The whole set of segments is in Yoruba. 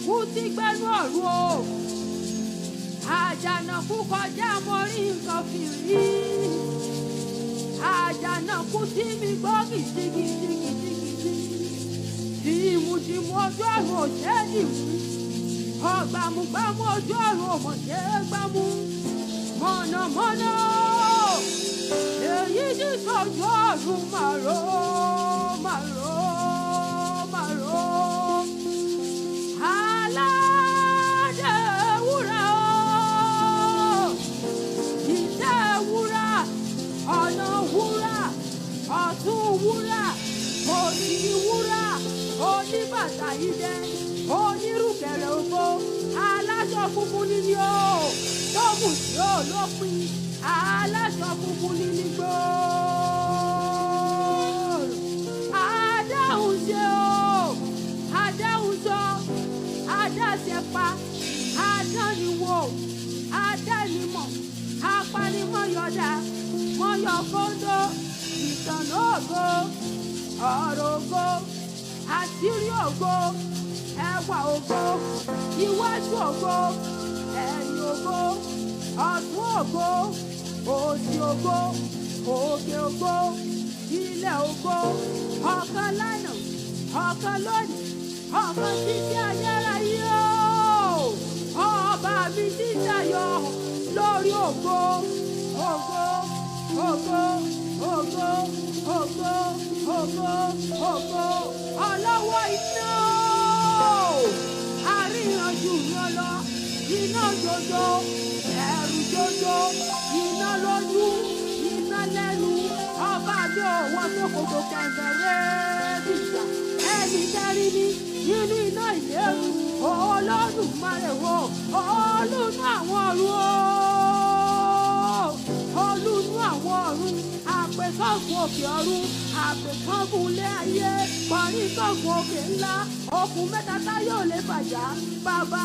àjànàkú tí gbẹ́nu ọ̀run o. Àjànàkú kọjá mo rí nǹkan fìrí. Àjànàkú tí mi gbọ́ kìtìkìtìkìtìkìtì. Tìmùtìmù ojú ọ̀run ò ṣe é dìmú. Ọ̀gbàmùgbàmù ojú ọ̀run ò mọ̀ ṣe é gbámú. Mọ̀nàmọ́ná èyí tí sọ̀jú ọ̀run màró màró màró. Aládé wúrà o, ìtẹ́ wúrà, ọ̀nà wúrà, ọ̀tún wúrà, òsì wúrà, oníbàtà idẹ, onírùkẹ̀rẹ̀ ògo, aláṣọ funfun níní o, tóògùn tí ó lópin, aláṣọ funfun níní gbòòrò. Adáhùn ṣe o, adáhùn sọ, adáṣẹpa, adániwò, adánimọ̀, apanimọ̀yọ̀dá, mọ̀yọ̀kóńdó, ìtànà ògo, ọ̀rọ̀ ògo, àṣírí ògo, ẹwà ògo, iwájú ògo, ẹ̀yìn ògo, ọ̀tún ògo, òsì ògo, òkè ògo, ilẹ̀ ògo, ọ̀kan lánàá, ọ̀kan lónìí, ọ̀kan títí ayérayé o. Ọba mi ti tayọ lórí ògo, ògo, ògo, ògo, ògo, ògo, ògo, ọlọ́wọ́ iná àríyànjú yan lọ, iná jòjò, ẹ̀rù jòjò, iná lójú, iná lẹ́nu, ọba mi ò wọ́n ṣòkòtò kẹ̀mbẹ̀rẹ̀ bìjà, ẹni tẹ́rí ní inú iná ìléru, Olódùmarè wo, olúnú àwọn ọ̀run o, olúnú àwọn ọ̀run, àpèkọ́gùn òkè ọ̀run, àpèkọ́gùn ilé ayé, kọ̀ríkọ́gùn òkè ńlá, okùn mẹ́ta táyé ò lè fàjà, bàbá,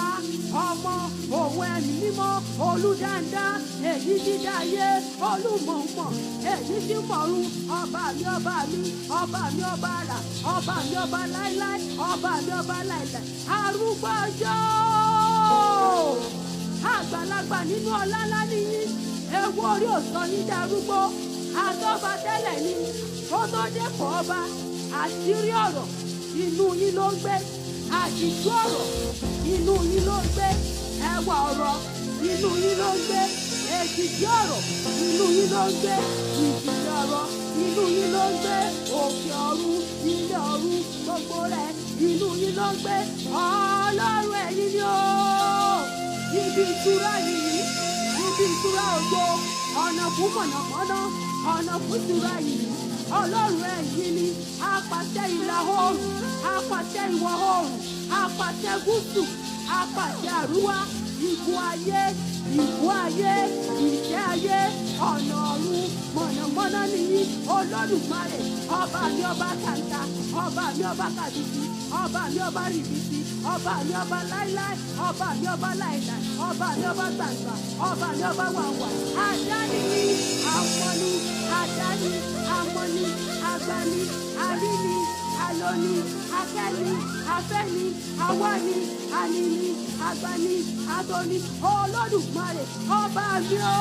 ọmọ, òun ẹ̀mí mímọ́, olùdáńdá, èyí dídá ayé, olùmọ̀ọ́mọ̀, èyí tí mọ̀ọ́run, ọba mi, ọba mi, ọba mi, ọba àrà, ọba mi, ọba láíláí, ọba mi, ọba láíláí, arúgbó ọjọ́, àgbàlagbà nínú ọlá ńlá nìyí, ewu orí òsàn yín darúgbó, àtọ́ba tẹ́lẹ̀ ni, ó tó dépò ọba, àṣírí ọ̀rọ̀, inú yín ló ń gbé, àṣìjú ọ̀rọ̀, inú yín ló ń gbé, ẹwà ọ̀rọ̀, inú yín ló ń gbé, èjìjì ọ̀rọ̀, inú yín ló ń gbé, ìjìnlẹ̀ ọ̀rọ̀, inú yín ló ń gbé, òkè ọ̀run, ilé ọ̀run, gbogbo rẹ̀, inú yín ló ń gbé, Ọlọ́run ẹ̀yin ni ó, ibi ìtura yìí, ibi ìtura ògo, ọ̀nà fún mọ̀nàmọ́ná, ọ̀nà fún ìtura yìí, Ọlọ́run ẹ̀yin ni, apàṣẹ ìlà oòrùn, apàṣẹ ìwọ̀ oòrùn, apàṣẹ gúúsù, apàṣẹ àríwá, ìbú ayé, ìbú ayé, ìṣẹ́ ayé, ọ̀nà ọ̀run, mọ̀nàmọ́ná nìyí, Olódùmarè, ọba mi ọba kàńtà, ọba mi ọba kàdìsí, ọba mi ọba rìbìsí, ọba mi ọba láíláí, ọba mi ọba láíláí, ọba mi ọba gbàngbà, ọba mi ọba wàwà, àdáni ni, àmọ́ni, àdáni, àmọ́ni, agbani, àríni, alóni, akẹ́ni, afẹ́ni, awani, anini, agbani, atoni, Olódùmarè, ọba mi o,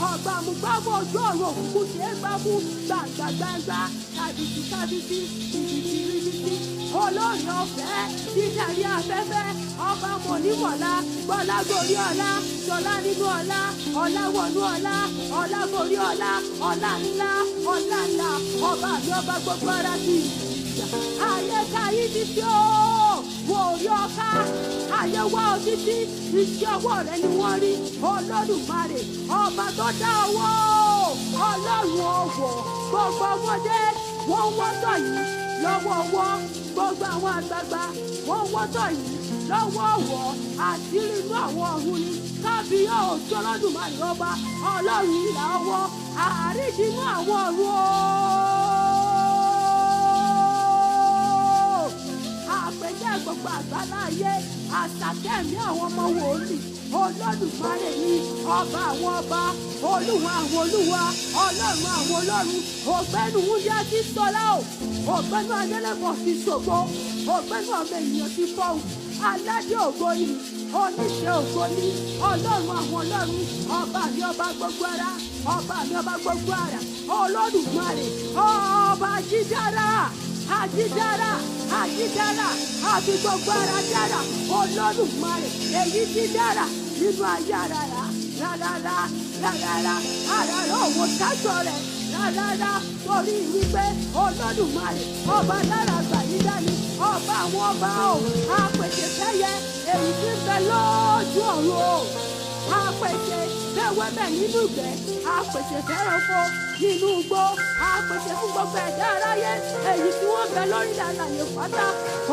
ọ̀gbàmùgbàmù ojú ọ̀run òkùnkùn ṣe é gbámú, gbàngbàngbà, kàbìtì kàbìtì, ìbìtì rìbìtì, olórí ọ̀fẹ́, dídarí afẹ́fẹ́, ọba mọ̀nímọ̀lá, gbọ́lá gorí ọlá, ṣọlá nínú ọlá, ọlá wọnú ọlá, ọlá gorí ọlá, ọlá ńlá, ọba mi ọba gbogbo ara ti ìjà, ayé ká yí ti ṣe o, wò rí ọká, ayé wá ọ títí, iṣẹ́ ọwọ́ rẹ ni wọ́n rí, Olódùmarè, ọba tó dá owó, Ọlọ́run ọ̀wọ̀, gbogbo ọmọdé, wọ́n wọ́tọ̀ yìí lọ́wọ́ ọwọ́, gbogbo àwọn àgbààgbà, wọ́n wọ́tọ̀ yìí lọ́wọ́ ọ̀wọ́, àṣírí inú àwọn ọ̀run ni, kábíyá òjò Olódùmarè ọba, Ọlọ́run ìlà ọwọ́, àrídìí inú àwọn ọ̀run o. Àpèjẹ́ gbogbo àgbáláyé, àṣàkẹ́mí àwọn ọmọ wòlíì, Olódùmarè ni, ọba àwọn ọba, olúwa àwọn olúwa, ọlọ́run àwọn ọlọ́run, ògbẹ́nu wúndíá ti sọlá o, ògbẹ́nu adélẹ́bọ̀ ti ṣògo, ògbẹ́nu ọmọ ènìyàn ti fọ́hùn, aládé ògo ni, oníṣẹ́ ògo ni, ọlọ́run àwọn ọlọ́run, ọba mi ọba gbogbo ara, ọba mi ọba gbogbo ara, Olódùmarè, ọba jídára, àjídára, àjídára, àfi gbogbo ara dára, Olódùmarè, èyí ti dára nínú ayé ara rà, rárá, rárá, àràrá òwò sájọ rẹ̀, rárá, torí wípé Olódùmarè, ọba lára àgbà yìí dání, ọba àwọn ọba o, àpèsè fẹ́yẹ, èyí tí ń bẹ lójú ọ̀run o, àpèsè fẹ́wẹ́bẹ̀ nínú ìgbẹ́, àpèsè fẹ́rànfo nínú igbó, àpèsè fún gbogbo ẹ̀dá aráyé, èyí tí wọ́n bẹ lórí ìlànà pátá.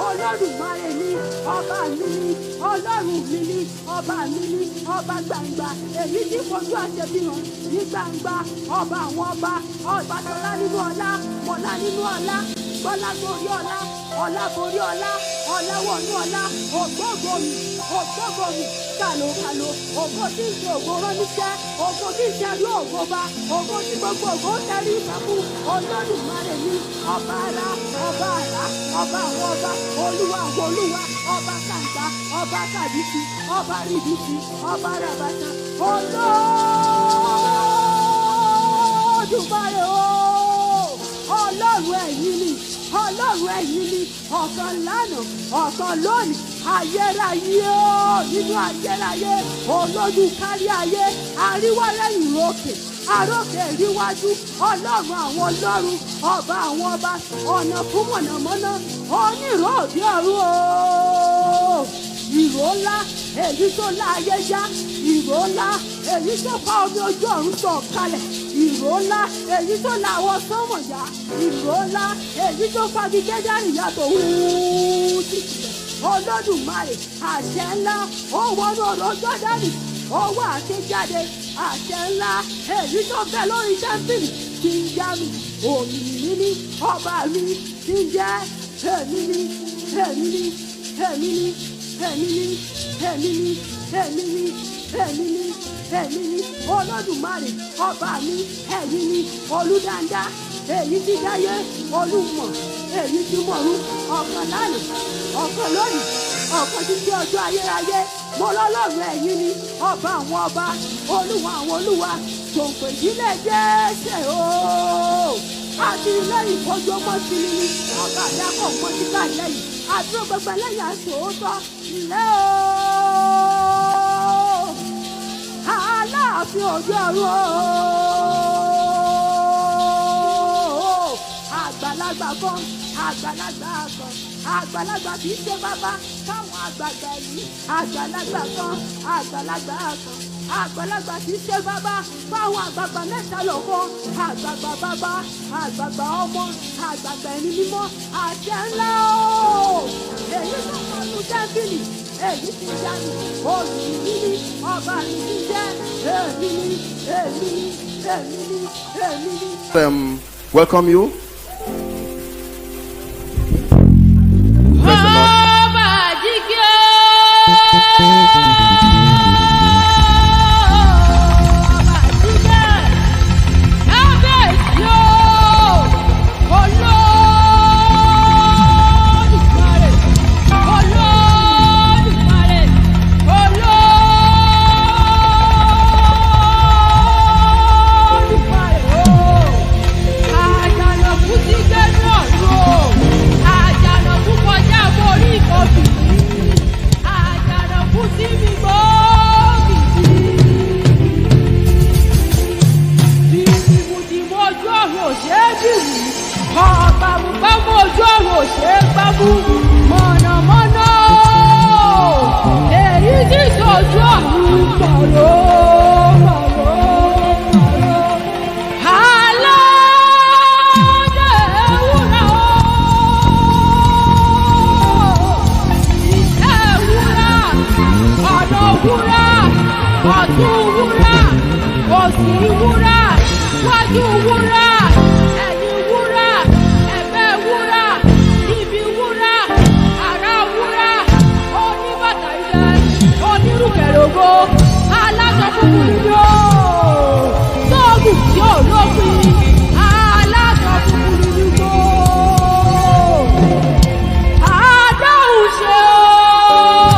Olódùmarè ni ọba mi ni, ọlọ́run mi ni, ọba mi ni, ọba gbangba, èyí tí fojú àṣebíhàn ní gbangba, ọba àwọn ọba, ọba tọ́lá nínú ọlá, mọ́lá nínú ọlá, gbọ́lá borí ọlá, ọlá borí ọlá, ọlá wọnú ọlá, ògbógo mi, kàlòkàlò, ògo tí ń ṣe ògo rán níṣẹ́, ògo tí ń ṣe rí ògo bá, ògo tí gbogbo ògo tẹrí ìfàkú. Olódùmarè ni ọba ara, ọba àrá, ọba àwọn ọba, olúwa àwọn olúwa, ọba kàǹkà, ọba kàdísì, ọba rìdísì, ọba ràbàtà. Olódùmarè o, ọlọ́run ẹ̀yin ni, ọlọ́run ẹ̀yin ni, ọ̀kan lánàá, ọ̀kan lónìí, ayérayé o, nínú ayérayé, olójú kárí ayé, àríwárẹ́yìn lókè, àrókè ríwájú, ọlọ́run àwọn ọlọ́run, ọba àwọn ọba, ọ̀nà fún mọ̀nàmọ́ná, onírò òde ọ̀run o, ìró ńlá, èyí tó lá ayé já, ìró ńlá, èyí tó fa omi ojú ọ̀run sọ̀ kalẹ̀, ìró ńlá, èyí tó la àwọn sánmọ̀ yá, ìró ńlá, èyí tó fagi Kẹ́dárì yàtọ̀ wúúú títì. Olódùmarè, àṣẹ ńlá, ó wọnú ọ̀rọ̀ Jọ́dánì, ó wá àṣẹ jáde, àṣẹ ńlá, èyí tó bẹ lórí tẹ́ḿpìlì tí ń já mi, òmìnir ní ọba mi tí ń jẹ́ èmi ní, èmi ní, èmi ní, èmi ní, èmi ní, èmi ní, èmi ní, èmi ní, Olódùmarè, ọba mi, ẹ̀yin ni, olùdáńdá, èyí tí dáyé, olùmọ̀, èyí tí mọ̀rú, ọ̀kan lánàá, ọ̀kan lónìí, ọ̀kan títí ọjọ́ ayérayé. Mo lọ́lọ́run ẹ̀yin ni, ọba àwọn ọba, olúwa àwọn olúwa, gbòǹgbò ìdílé Jésè o. Àti lẹ́yìn ìfojú ọmọ sí mi ni, ọba àdá kọ̀ mọ́ títà lẹ́yìn, àdúró gbogbo lẹ́yìn àṣòótọ́, ilé o. Aláàfin òde ọ̀run o. Àgbàlagbà kan, àgbàlagbà kan, àgbàlagbà kì í ṣe bàbá fáwọn àgbàgbà yìí, àgbàlagbà kan, àgbàlagbà kan, àgbàlagbà kì í ṣe bàbá fáwọn àgbàgbà mẹ́ta lọ́kọ́, àgbàgbà bàbá, àgbàgbà ọmọ, àgbàgbà ẹni mímọ́, àṣẹ ńlá o. Èyí tó kọ́ ọdún tẹ́ḿpìlì, èyí ti já mi, olùyìí ní ọba mi ti jẹ́ èmi ní, èmi ní, èmi ní, èmi ní. Welcome you. Praise the Lord. Mọ̀nàmọ́ná èyí tí sojú ọ̀run pàrọ̀. Aládé ewúrẹ́ o, ìtẹ́ ewúrẹ́, ọ̀nà wúrẹ́, ọ̀tún wúrẹ́, òsì wúrẹ́, wájú wúrẹ́. Onírúkẹ̀rọ̀gbọ́ alájọ fúnfún nílò tóògùn tí ò lópin alájọ fúnfún nílò. Adáhùn ṣe o.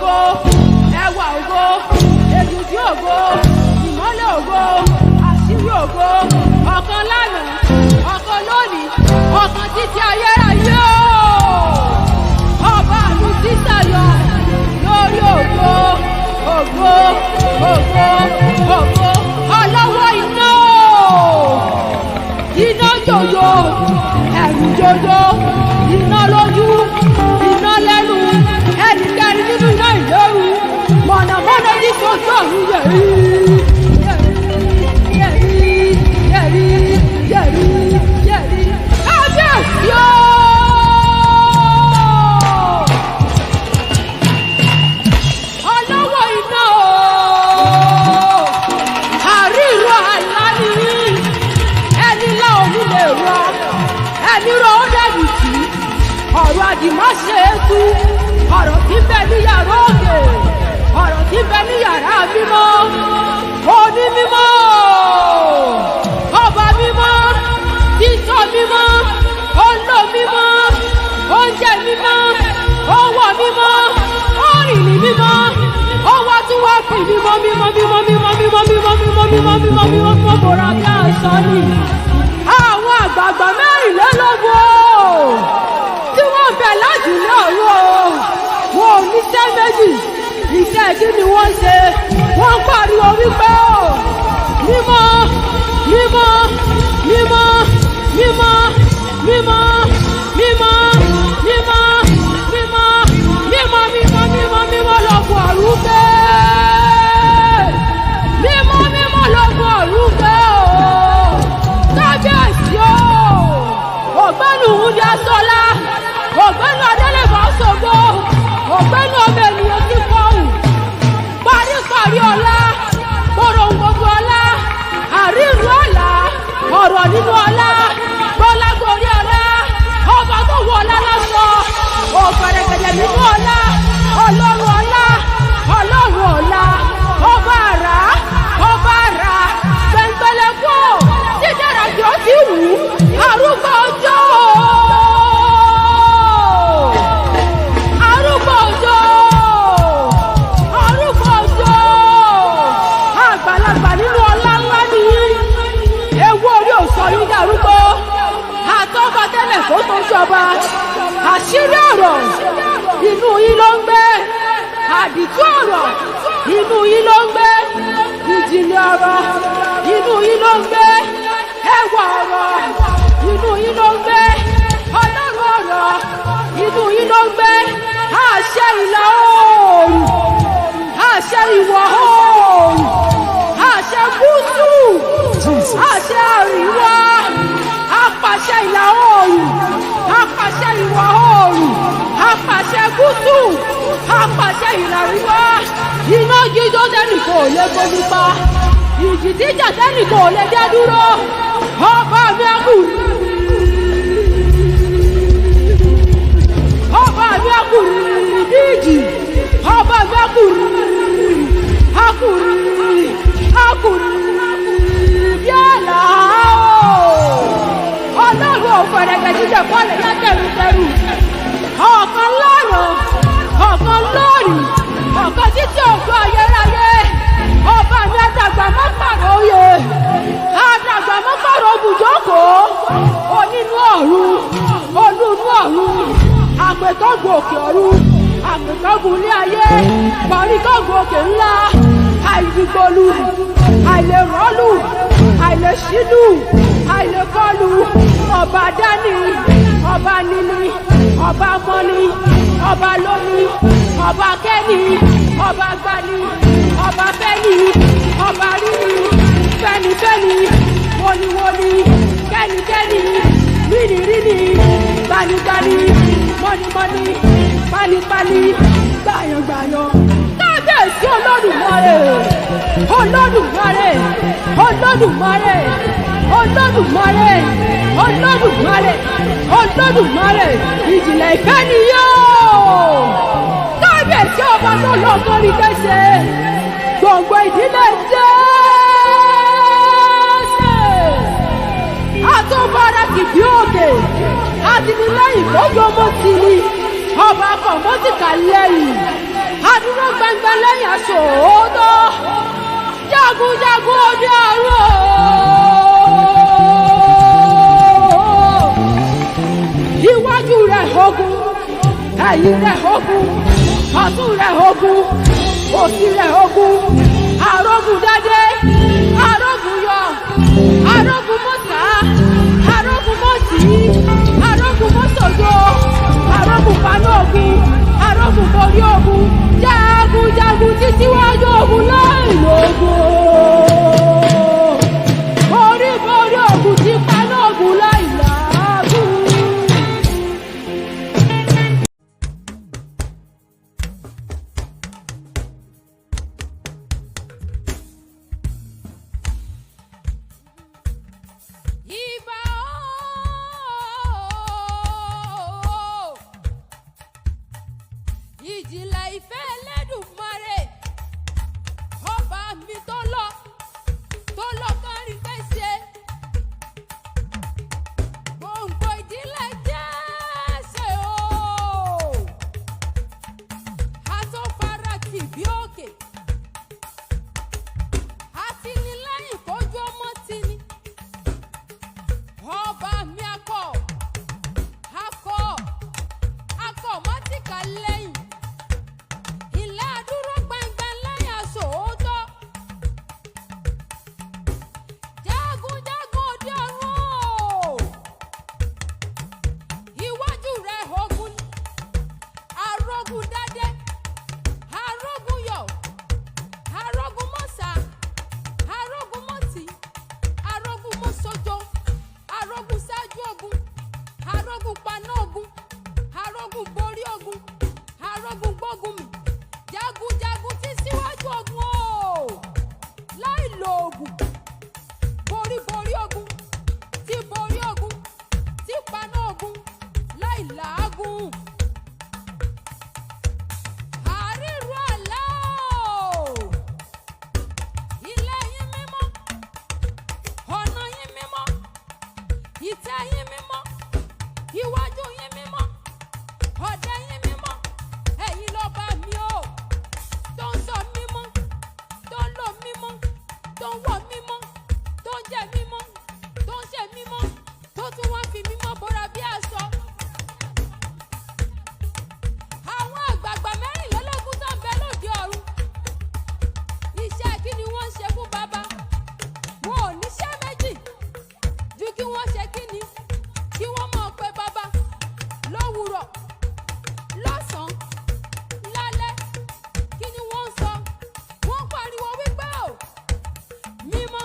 ògo, ẹwà ògo, èdìdí ògo, ìmọ́lẹ̀ ògo, àṣírí ògo, ọ̀kan lánàá, ọ̀kan lónìí, ọ̀kan títí ayérayé o. Ọba mi sísàyọ̀ lórí ògo, ògo, ògo, ògo, ọlọ́wọ́ iná iná jòjò, ẹ̀rù jòjò, iná lójú, iná lẹ́nu, ẹnikẹ́ni nínú iná ìléru, mọ̀nàmọ́ná ní sojú ọ̀run yẹ̀rí, yẹ̀rí, yẹ̀rí, yẹ̀rí, yẹ̀rí, kábíyèsí o. Ọlọ́wọ́ iná o, àríro àlá ni ẹni lá òní lè rọ, ẹni rọ ó dẹ̀bì sí, ọ̀rọ̀ àdìmọ́ṣe é tú, ọ̀rọ̀ tí bẹ ní yàrá òkè, ọ̀rọ̀ tí bẹ ní yàrá mímọ́, òní mímọ́, ọba mímọ́, títọ́ mímọ́, olò mímọ́, oúnjẹ mímọ́, owó mímọ́, òrìlì mímọ́, owó tí wọ́n pè mímọ́ mímọ́ mímọ́ mímọ́ mímọ́ mímọ́ mímọ́ mímọ́ mímọ́ mímọ́ mímọ́ bòrà bí aṣọ ni. Àwọn àgbààgbà mẹ́rìnlélógún tí wọ́n bẹ̀ láti ní ọ̀rọ̀ wọn ò níṣẹ́ méjì, iṣẹ́ kí ni wọ́n ṣe? Wọ́n pariwo wípé o mímọ́ mímọ́ mímọ́ mímọ́ mímọ́ mímọ́ mímọ́ mímọ́ mímọ́ mímọ́ mímọ́ mímọ́ lọ́gùn ọ̀run gbé, mímọ́ mímọ́ lọ́gùn ọ̀run gbé o. Kábíyèsí o, ọ̀gbẹ́ni Wúndí Asọ́lá, ọ̀gbẹ́ni Adélébọ̀ Ṣògo, ọ̀gbẹ́ni ọmọ ènìyàn ti fọ́hùn, paríparí ọlá, porongodo ọlá, àrírú ọlá, ọ̀rọ̀ nínú ọlá, gbọ́lágorí ọlá, ọba tó wọ ọlá lọ́sọ, ọ̀fẹ̀rẹ̀gẹ̀dẹ̀ nínú ọlá, ọlọ́run ọlá, ọlọ́run ọlá, ọba àrá, gbẹ̀ngbẹ̀lẹ̀kọ́, dídára jọ ti wù, arúgbó ọjọ́, arúgbó ọjọ́, arúgbó ọjọ́, àgbàlagbà nínú ọlá ńlá ni ewu orí òsọ yín darúgbó, àtọ́ba tẹ́lẹ̀ kó tó jọba, àṣírí ọ̀rọ̀ inú yín ló ń gbé, àdìtú ọ̀rọ̀ inú yín ló ń gbé, ìjìnlẹ̀ ọ̀rọ̀ inú yín ló ń gbé, ẹwà ọ̀rọ̀ inú yín ló ń gbé, ọlọ́run ọ̀rọ̀ inú yín ló ń gbé, àṣẹ ìlà oòrùn, àṣẹ ìwọ̀ oòrùn, àṣẹ gúúsù, àṣẹ àríwá, apàṣẹ ìlà oòrùn, apàṣẹ ìwọ̀ oòrùn, apàṣẹ gúúsù, apàṣẹ ìlà àríwá, iná jíjó tẹ́nìkan ò lè gbóni pa, ìjì jíjà tẹ́nìkan ò lè dé dúró, ọba mi ẹkù, ọba mi ẹkù díjì, ọba mi ẹkù bí àlá ọlọ́run òfẹ̀rẹ̀gẹ̀ jíjẹ kọ́lẹ̀ yá tẹ̀rùtẹ̀rù, ọ̀kan lánàá, ọ̀kan lónìí, ọ̀kan títí ògo ayérayé, ọba mi àdàgbà mọ́ pàrọ̀ oyè, àdàgbà mọ́ pàrọ̀ ibùjókòó, onínú ọ̀run, olúnú ọ̀run, àpèkọ́gbò òkè ọ̀run, àpèkọ́gbò ilé ayé, pàríkọ́gbò òkè ńlá, àìdìgbòlù, àìlèrọ́lù, àìlèṣílù, àìlèkọlù, ọba dání, ọba níní, ọba mọ́ni, ọba lóní, ọba kẹ́ni, ọba gbani, ọba fẹ́ni, ọba ríni, fẹ́nifẹ́ni, woniwoni, kẹ́nikẹ́ni, ríniríni, gbanigbani, mọ́nimọ́ni, pálípálí, gbàyàngbàyàn. Kábíyèsí Olódùmarè, Olódùmarè, Olódùmarè, Olódùmarè, Olódùmarè, Olódùmarè, ìjìnlẹ̀ ìfẹ́ ni yóò. Kábíyèsí ọba tó lọ sórí gbèsè, gbòǹgbò ìdílé Jésè, àtúbọ̀rà kìkì òkè, àtìlẹ́yìn lójú ọmọ tìlí, ọba kọ̀mọ́tìkà lẹ́yìn, Adúró gbangba lẹ́yìn aṣọ òótọ́. Jagunjagun òde ọ̀run. Iwájú rẹ̀ ogun, ẹ̀yìn rẹ̀ ogun, ọ̀tún rẹ̀ ogun, òsì rẹ̀ ogun. Arógun dádé, arógun yọ, arógun mọ́sá, arógun mọ́tì, arógun mọ́sọ̀jọ́, arógun paná ogun, arógun borí ogun. Jagunjagun títí wájú ogun láì lógun. Borí ogun tí paná ogun láì làágùn. Ìbà ooo, ìjìnlẹ̀ ìfẹ́ Ẹlẹ́dùmarè, ọba mi tó lọ kárí fẹsẹ̀, gbòǹgbò ìdílé Jésè ooo, àtọ́farasí bí òkè, àtìlẹ́yìn kójú ọmọ tì ní. Ọba mi akọ mọ́tìkà lẹ́yìn, ilé àdúró gbangba lẹ́yìn aṣọ òótọ́. Jagunjagun òde ọ̀run o, iwájú rẹ̀ ogun ni, arógun dádé, arógun yọ̀, arógun mọ́sá, arógun mọ́tì, arógun mọ́sọ́jọ́, arógun ṣáájú ogun, arógun paná ogun, arógun borí ogun, arógun gbógun mi. Jagunjagun tí síwájú ogun o, láì lo ogun. Borí ogun, tí borí ogun, tí paná ogun, láì làágùn. Àrírú àlá o, ilé yín mímọ́, ọ̀nà yín mímọ́, ìtẹ́ yín mímọ́, iwájú yín mímọ́, ọ̀dẹ yín mímọ́. Ẹ̀yin lọ́ba mi o, tó ń sọ mímọ́, tó ń lò mímọ́, tó ń wọ̀ mímọ́, tó ń jẹ mímọ́, tó ń ṣe mímọ́, tó tún wá fi mímọ́ bóra bí aṣọ. Àwọn àgbààgbà mẹ́rìnlélógún tó ń bẹ lóde ọ̀run, iṣẹ́ kí ni wọ́n ń ṣe fún bàbá? Wọn ò níṣẹ́ méjì ju kí wọ́n ṣe kí ni, kí wọ́n mọ̀ pé bàbá lówùúrọ̀, lọ́sàn-án, lálẹ́. Kí ni wọ́n ń sọ? Wọ́n pariwo wípé o, mímọ́,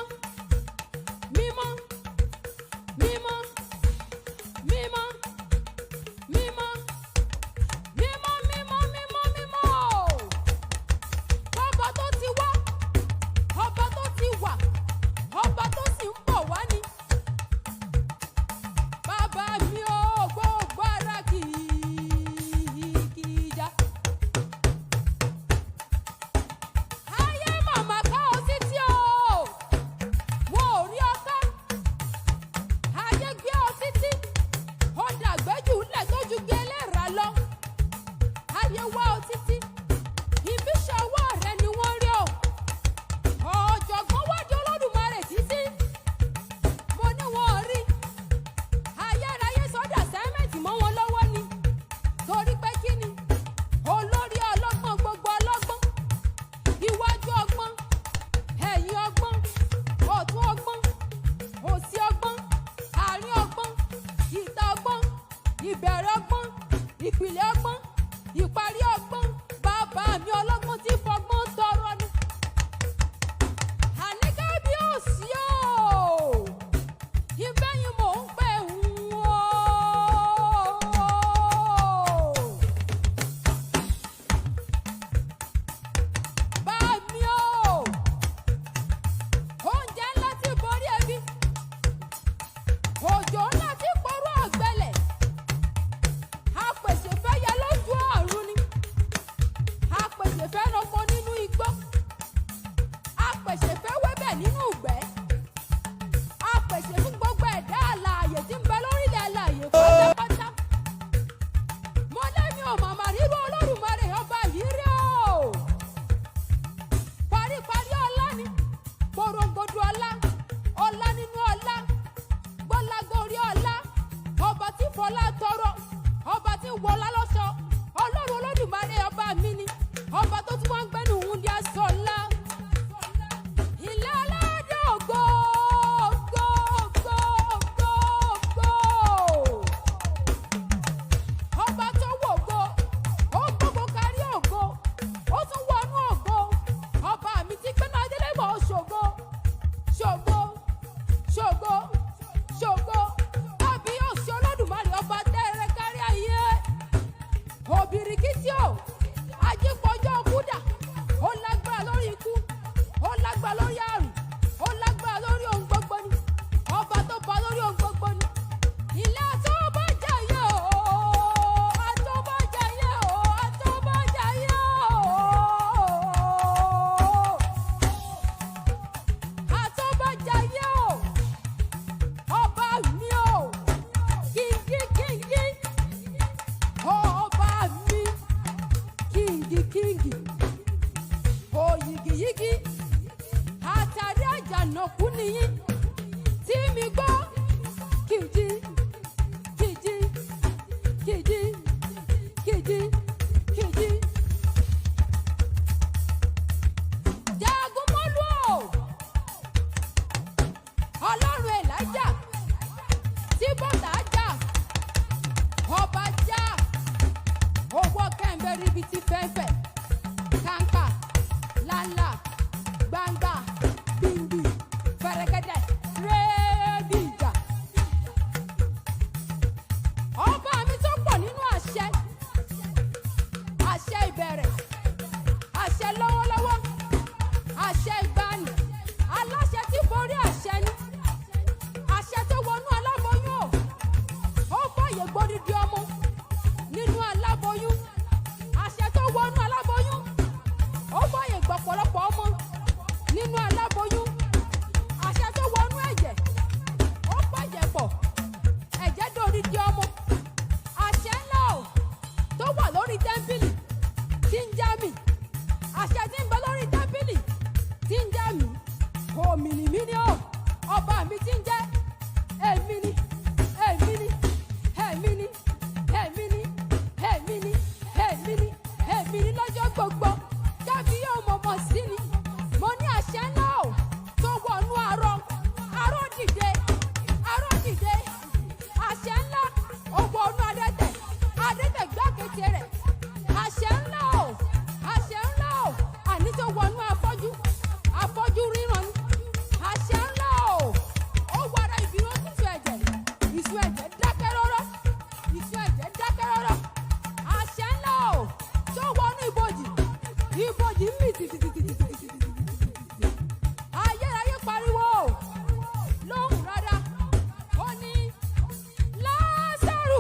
ṣògo ṣògo ṣògo ṣògo kábíyèsí Olódùmarè ọba tẹ́rẹ̀ kárí ayé òbìrìkìtì o ajípọ̀jọ́ kúdà ó lágbára lórí ikú ó lágbára lórí àrùn ó lágbára lórí ohun gbogbo ni ọba tó ba lórí ohun gbogbo ni ilé àtọ́bàjáyé o àtọ́bàjáyé o àtọ́bàjáyé o àtọ́bàjáyé o ọba mi o kíngí ọba mi kíngí òyìgìyìgì àtàrí àjànàkú nìyí tí mi gbọ́ kìjì kìjì kìjì kìjì kìjì. Jagunmọ́lú o ọlọ́run Èlíjà tí bọ́tà jà ọba jà owó kẹ́ńbẹ́ ríbi tí fẹ́fẹ́ kàńkà lálá gbangba bímbì fẹ̀rẹ̀gẹ̀dẹ̀ rẹ́ẹ̀dì ìjà. Ọba mi tó pọ̀ nínú àṣẹ àṣẹ ìbẹ̀rẹ̀ àṣẹ lọ́wọ́lọ́wọ́ àṣẹ ìgbàanì aláṣẹ tí borí àṣẹ ni àṣẹ tó wọnú aláboyún ó fàyè gbódìdí ọmọ nínú aláboyún àṣẹ tó wọnú aláboyún ó fàyè gbọ̀pọ̀lọpọ̀ ọmọ nínú aláboyún àṣẹ tó wọnú ẹ̀jẹ̀ ó fàyè pọ̀ ẹ̀jẹ̀ dòdìdí ọmọ àṣẹ ńlá o tó wà lórí tẹ́ḿpìlì tí ń já mi àṣẹ tí ń bẹ lórí tẹ́ḿpìlì tí ń já mi òmìnir ni ó ọba mi tí ń jẹ́ èmi ni èmi ni èmi ni èmi ni èmi ni èmi ni èmi ni lọ́jọ́ gbogbo kábí yóò mọ̀mọ́ sí ni mo ní àṣẹ ńlá o tó wọnú arọ dìde àṣẹ ńlá ó wọnú adẹ́tẹ̀ gbákejì rẹ̀ àṣẹ ńlá o àní tó wọnú afọ́jú ríran ni àṣẹ ńlá o ó wàrà ìbíró tútù ẹ̀jẹ̀ ìṣù ẹ̀jẹ̀ dákẹ́ rọ́rọ́ àṣẹ ńlá o tó wọnú ibojì mì tìtìtìtìtìtì ayérayé pariwo lóhùn rárá ó ní Lásárù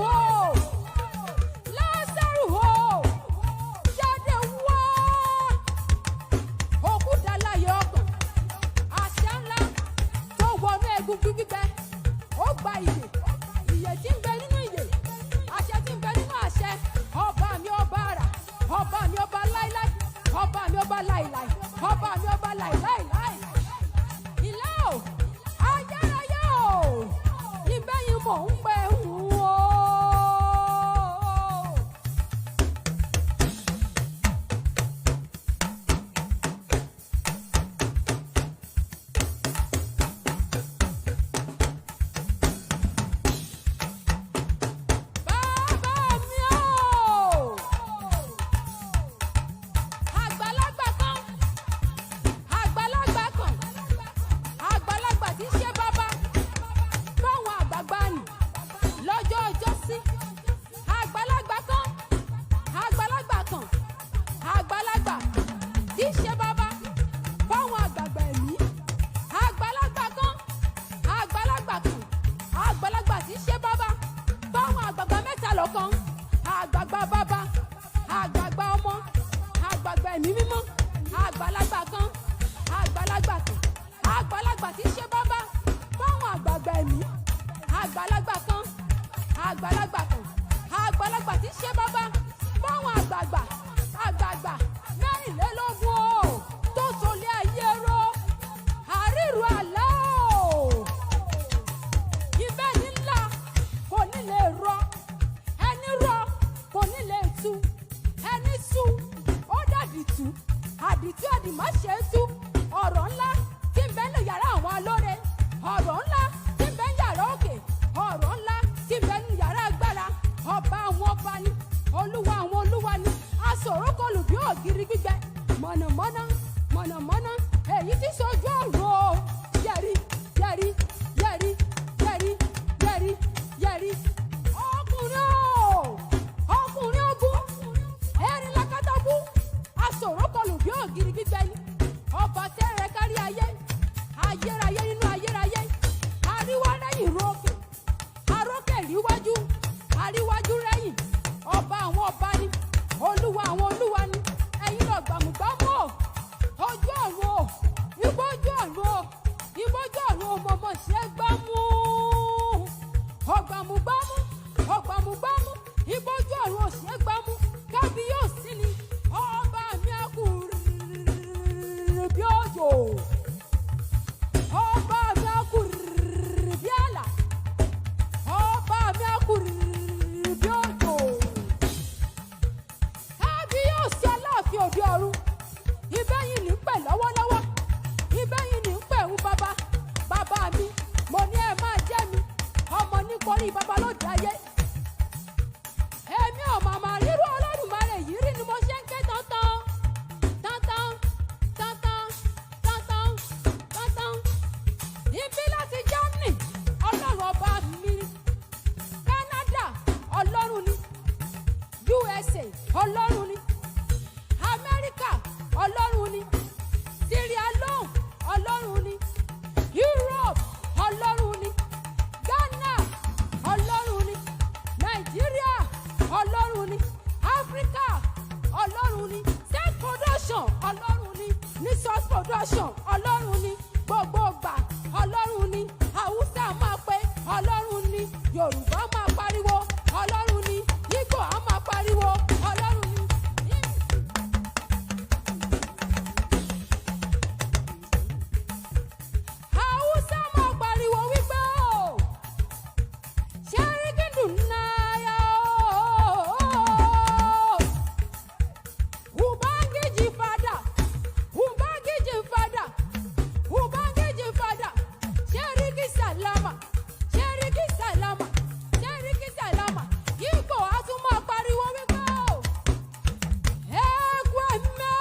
o Lásárù o jáde wá òkú dálàyé ọkàn àṣẹ ńlá tó wọnú egungun gbígbẹ ó gba ìyè tí ń bẹ nínú ìyè àṣẹ tí ń bẹ nínú àṣẹ ọba mi ọba àrà ọba mi ọba láíláí ọba mi ọba láíláí ọba mi ọba láíláí ilé o ayérayé o ìbẹ́yìn mò ń pẹ́ o. Olú kọlù bí ògiri gbígbẹ mọ̀nàmọ́ná mọ̀nàmọ́ná èyí tí sojú ọ̀run o yẹ̀rí yẹ̀rí yẹ̀rí yẹ̀rí yẹ̀rí yẹ̀rí ọkùnrin ogun erin lakatabu asọ̀rọ̀ kọlù bí ògiri gbígbẹ ni ọba tẹ́rẹ̀ kárí ayé ayérayé nínú ayérayé àríwá rẹ́yìn rókè arókè ríwájú àríwájú rẹ́yìn ọba àwọn ọba ni olúwa àwọn olúwa ni ẹ̀yin lọ gbàmùgbàmù ojú ọ̀run o ìbójú ọ̀run o ìbójú ọ̀run o mọ̀mọ́ ṣe gbámú ọgbàmùgbàmù ọgbàmùgbàmù ìbójú ọ̀run ò ṣe gbámú kábíyèsí ni ọba mi akùnrin bí òjò ọba mi akùnrin bí àlà ọba mi akùnrin bí òjò kábíyèsí aláàfin òde ọ̀run ibẹ̀yìn ní pẹ̀ lọ́wọ́lọ́wọ́ ibẹ̀yìn ní pẹ̀ ń bàbá mi mo ní ẹ máa jẹ́ mi ọmọ nítorí bàbá lóde ayé èmi ò màmá rírú Olódùmarè yìí rí ni mo ṣe ń ké tantan tantan tantan tantan tantan ibi láti Germany ọlọ́run ọba mi Canada ọlọ́run ni USA ọlọ́run ni America ọlọ́run ni Sierra Leone ọlọ́run ni Europe ọlọ́run ni Ghana ọlọ́run ni Nigeria ọlọ́run ni Africa ọlọ́run ni State Production ọlọ́run ni Resource Production ọlọ́run ni gbogbogbà ọlọ́run ni Hausa máa pé ọlọ́run ni Yorùbá máa pariwo ọlọ́run ni Igbo á máa pariwo ọlọ́run ni. Hausa máa pariwo wípé o ṣé rí kíndùn náírà o ubangiji fada ṣẹ́ríkì sàlámà Igbo á tún máa pariwo wípé o ẹ̀kú ẹ̀mẹ́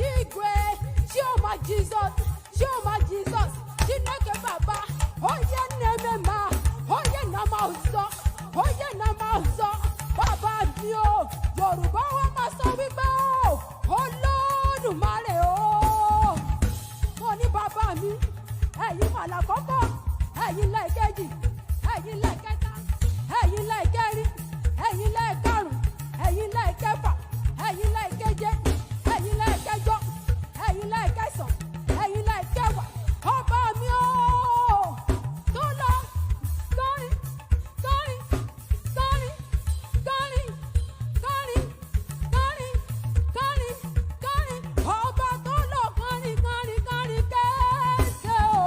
Igwe Jesus Chineke baba onye na-eme ma onye na-ama ụzọ baba mi o Yorùbá wa máa sọ wípé o Olódùmarè o mo ní bàbá mi ẹ̀yin màlà kọ́kọ́ ẹ̀yin lẹ́ẹ̀kejì ẹ̀yin lẹ́ẹ̀kẹta ẹ̀yin lẹ́ẹ̀kẹrin ẹ̀yin lẹ́ẹ̀karùn ẹ̀yin lẹ́ẹ̀kẹfà ẹ̀yin lẹ́ẹ̀keje ẹ̀yin lẹ́ẹ̀kẹjọ ẹ̀yin lẹ́ẹ̀kẹsàn ẹ̀yin lẹ́ẹ̀kẹwàá ọba mi o tó lọ kọrin kọrin kọrin kọrin kọrin kọrin kọrin kọrin ọba tó lọ kọrin kọrin kọrin kẹsẹ o.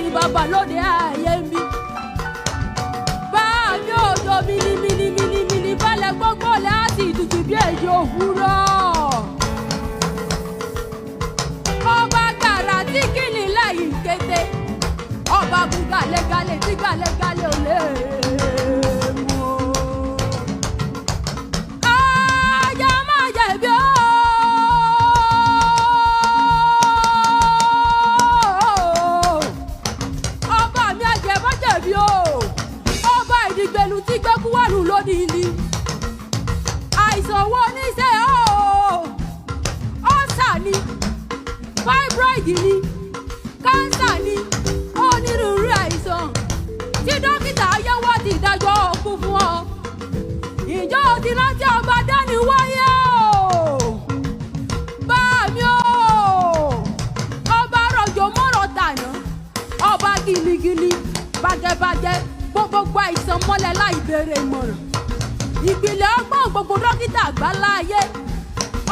ni bàbá lóde ayé ń bí. Bá mi òjò mini balẹ̀ gbogbo láti ìtùtù bí èyí òwúrọ̀. Ọba gàrà tí kìíní lẹ́yìn kété. Ọba bu gàlégàlé tí gàlégàlé ò lè mú. Ajá má jẹ̀bi o. Ọba mi àjẹ́ má jẹ̀bi o. Ọba ìdìgbèlú tí gbẹ́kú wà lù lónìí ni. Àìsàn wo ní ṣe o? Ọ̀sà ni, fibroid ni, kánsà ni, onírúurú àìsàn tí dókítà ayéwọ́ ti dájọ́ òkú fún ọ. Ìjọ ti rántí ọba dání wáyé o. Bá mi o. Ọba rọ̀jò mọ́rọ̀ tàná. Ọba giligili bàgẹ́bàgẹ́ gbogbo àìsàn mọ́lẹ̀ láì béèrè ìmọ̀ràn. Ìpìlẹ̀ ọgbọ́n gbogbo dókítà àgbáláyé.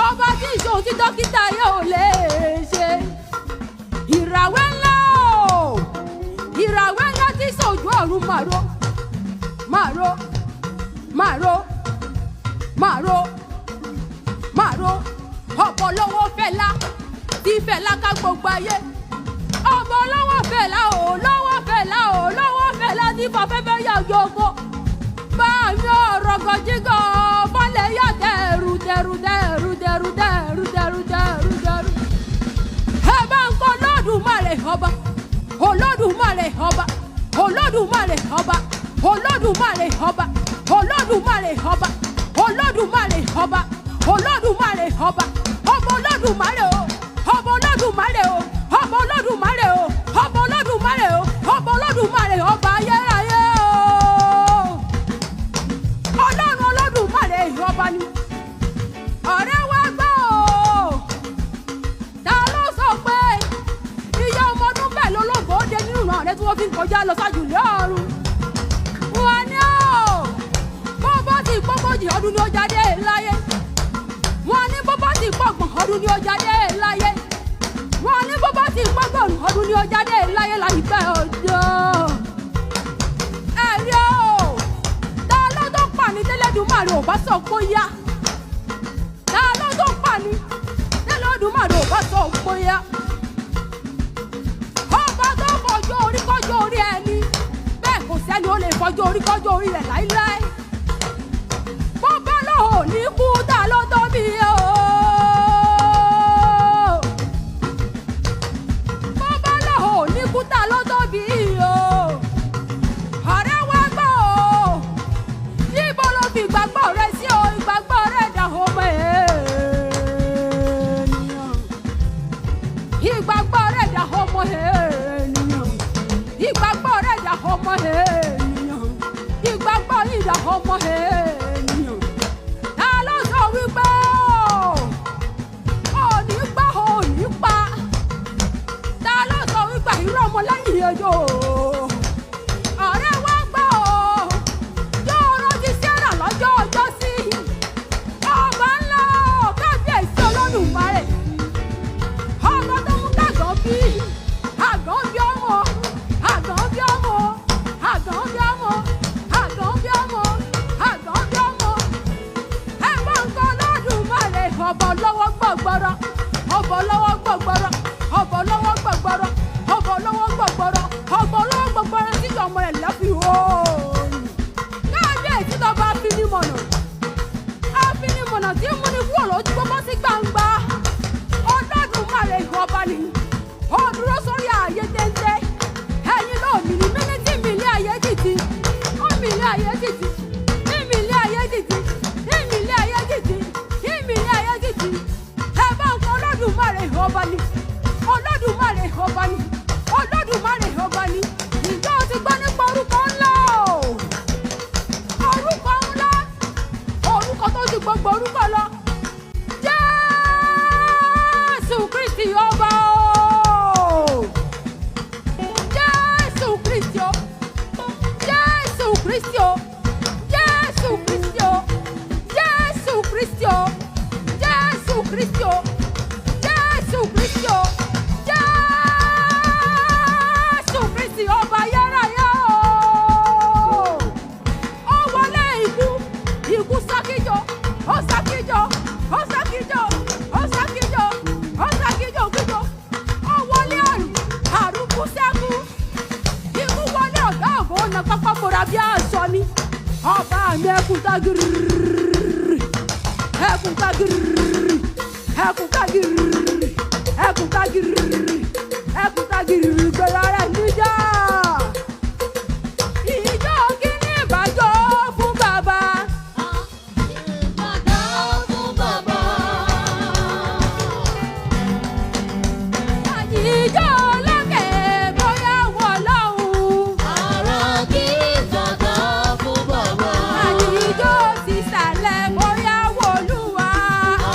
Ọba tí ìṣòro tí dókítà yóò lè ṣe. Ìràwé ńlá o. Ìràwé ńlá tí sòjú ọ̀run màró màró màró màró màró. Ọ̀pọ̀ lọ́wọ́ Fẹlá tí Fẹlá ká gbogbo ayé. Ọ̀pọ̀ lọ́wọ́ Fẹlá o, lọ́wọ́ Fẹlá o, lọ́wọ́ Fẹlá tí fafẹ́fẹ́ yà yòókò. Bá mi ọ̀rọ̀ gọ̀jígọ̀ fọ́lẹ̀ yà dẹ̀rù dẹ̀rù dẹ̀rù dẹ̀rù dẹ̀rù dẹ̀rù dẹ̀rù dẹ̀rù. Ẹ bá ń kọ́ Olódùmarè ọba. Olódùmarè ọba. Olódùmarè ọba. Olódùmarè ọba. Olódùmarè ọba. Olódùmarè ọba. Olódùmarè ọba. Ọba Olódùmarè o. Ọba Olódùmarè o. Ọba Olódùmarè o. Ọba Olódùmarè o. Ọba Olódùmarè ọba ayérayé o. Ọlọ́run Olódùmarè ọba ni. Ọ̀rẹ́ wa gbọ́ o. Ta ló sọ pé iye ọmọ ọdún bẹ́ẹ̀ lólógbò dé nínú ìran rẹ tí wọ́n fi ń kọjá lọ sájú ilé ọ̀run? Wọ́n ní o. Bọ́bọ́ ti pọ́gbọ́jì ọdún ni ó jáde láyé. Wọ́n ní bọ́bọ́ ti pọ́gbọ̀n ọdún ni ó jáde láyé. Wọ́n ní bọ́bọ́ ti pọ́gbọ̀n ọdún ni ó jáde láyé láìpẹ́ ọjọ́. Ẹ̀rí o. Ta ló tó pàní tẹ́lẹ̀dùmarè ò bá sọ pé yá? Ta ló tó pàní tẹ́lẹ̀dùmarè ò bá sọ pé yá? Ọba tó fọjọ́ orí kọjọ́ orí ẹni. Bẹ́ẹ̀ kò sẹ́ni ó lè fọjọ́ orí kọjọ́ orí rẹ̀ láíláí. Bọ́bá lóhùn ní kú ta ló tó bí o. Bọ́bá lóhùn ní kú ta ló tó bí o. Ọ̀rẹ́ wa gbọ́ o. Níbo ló fi ìgbàgbọ́ rẹ sí o? Ìgbàgbọ́ rẹ dà ọmọ ènìyàn. Ìgbàgbọ́ rẹ dà ọmọ ènìyàn. Ìgbàgbọ́ rẹ dà ọmọ ènìyàn. Ìgbàgbọ́ yìí dà ọmọ ènìyàn. Ta ló sọ wípé òní gbà òní pa? Ta ló sọ wípé irú ọmọ lẹ́yìn ẹjọ́? Ọ̀rẹ́ wa gbọ́ o. Yóò rántí Sẹ́rà lọ́jọ́ ọjọ́ sí. Ọba ńlá o, kábíyèsí Olódùmarè. Ọba tó mú kàgán bí. Àgán bí ọmọ. Àgán bí ọmọ. Àgán bí ọmọ. Àgán bí ọmọ. Àgán bí ọmọ. Ẹ bá ń kọ́ Olódùmarè. Ọba lọ́wọ́ gbọ̀gbọ̀rọ̀. Ọba lọ́wọ́ gbọ̀gbọ̀rọ̀. Ọba lọ́wọ́ gbọ̀gbọ̀rọ̀. Ọba lọ́wọ́ gbọ̀gbọ̀rọ̀. Ọba lọ́wọ́ gbọ̀gbọ̀rọ̀ tí ọmọ rẹ̀ lẹ́fi oòrùn. Kábíyèsí tó bá finimọ̀nà. Afinimọ̀nà tí mú ní kúrò lójú gbogbo sí gbangba. Olódùmarè ọba ni. Ó dúró sórí ààyè téńté. Ẹ̀yin náà mìíní tí mi ilé ayé títí. Ó mi ilé ayé títí. Ìmì ilé ayé títí. Ìmì ilé ayé títí. Ìmì ilé ayé títí. Ẹ bá ń kọ́ Olódùmarè ọba ni. Olódùmarè ọba ni. Olódùmarè ọba ni. Ìjọ ti gbọ́ nípa orúkọ ńlá o. Orúkọ ńlá. Orúkọ tó ju gbogbo orúkọ lọ. Jésù Kristi ọba o. Jésù Kristi o. Jésù Kristi o. Jésù Kristi o. Jésù Kristi o. Jésù Kristi o. Jésù Kristi o. Jésù. ọ̀nà pápá mọ̀ra bí aṣọ ni. Ọba mi ẹkùn tagiri. Ẹkùn tagiri. Ẹkùn tagiri. Ẹkùn tagiri. Ẹkùn tagiri gbẹ̀rẹ̀ rẹ̀ níjà. Ìjọ kíní ìbàjọ́ fún bàbá. Ìbàjọ́ fún bàbá. Ìjọ lókè bóyá wọ̀ lọ́hùn. Ara kí ìbàjọ́ fún bàbá. Ìjọ ti sàlẹ̀ bóyá wọ̀ Olúwa.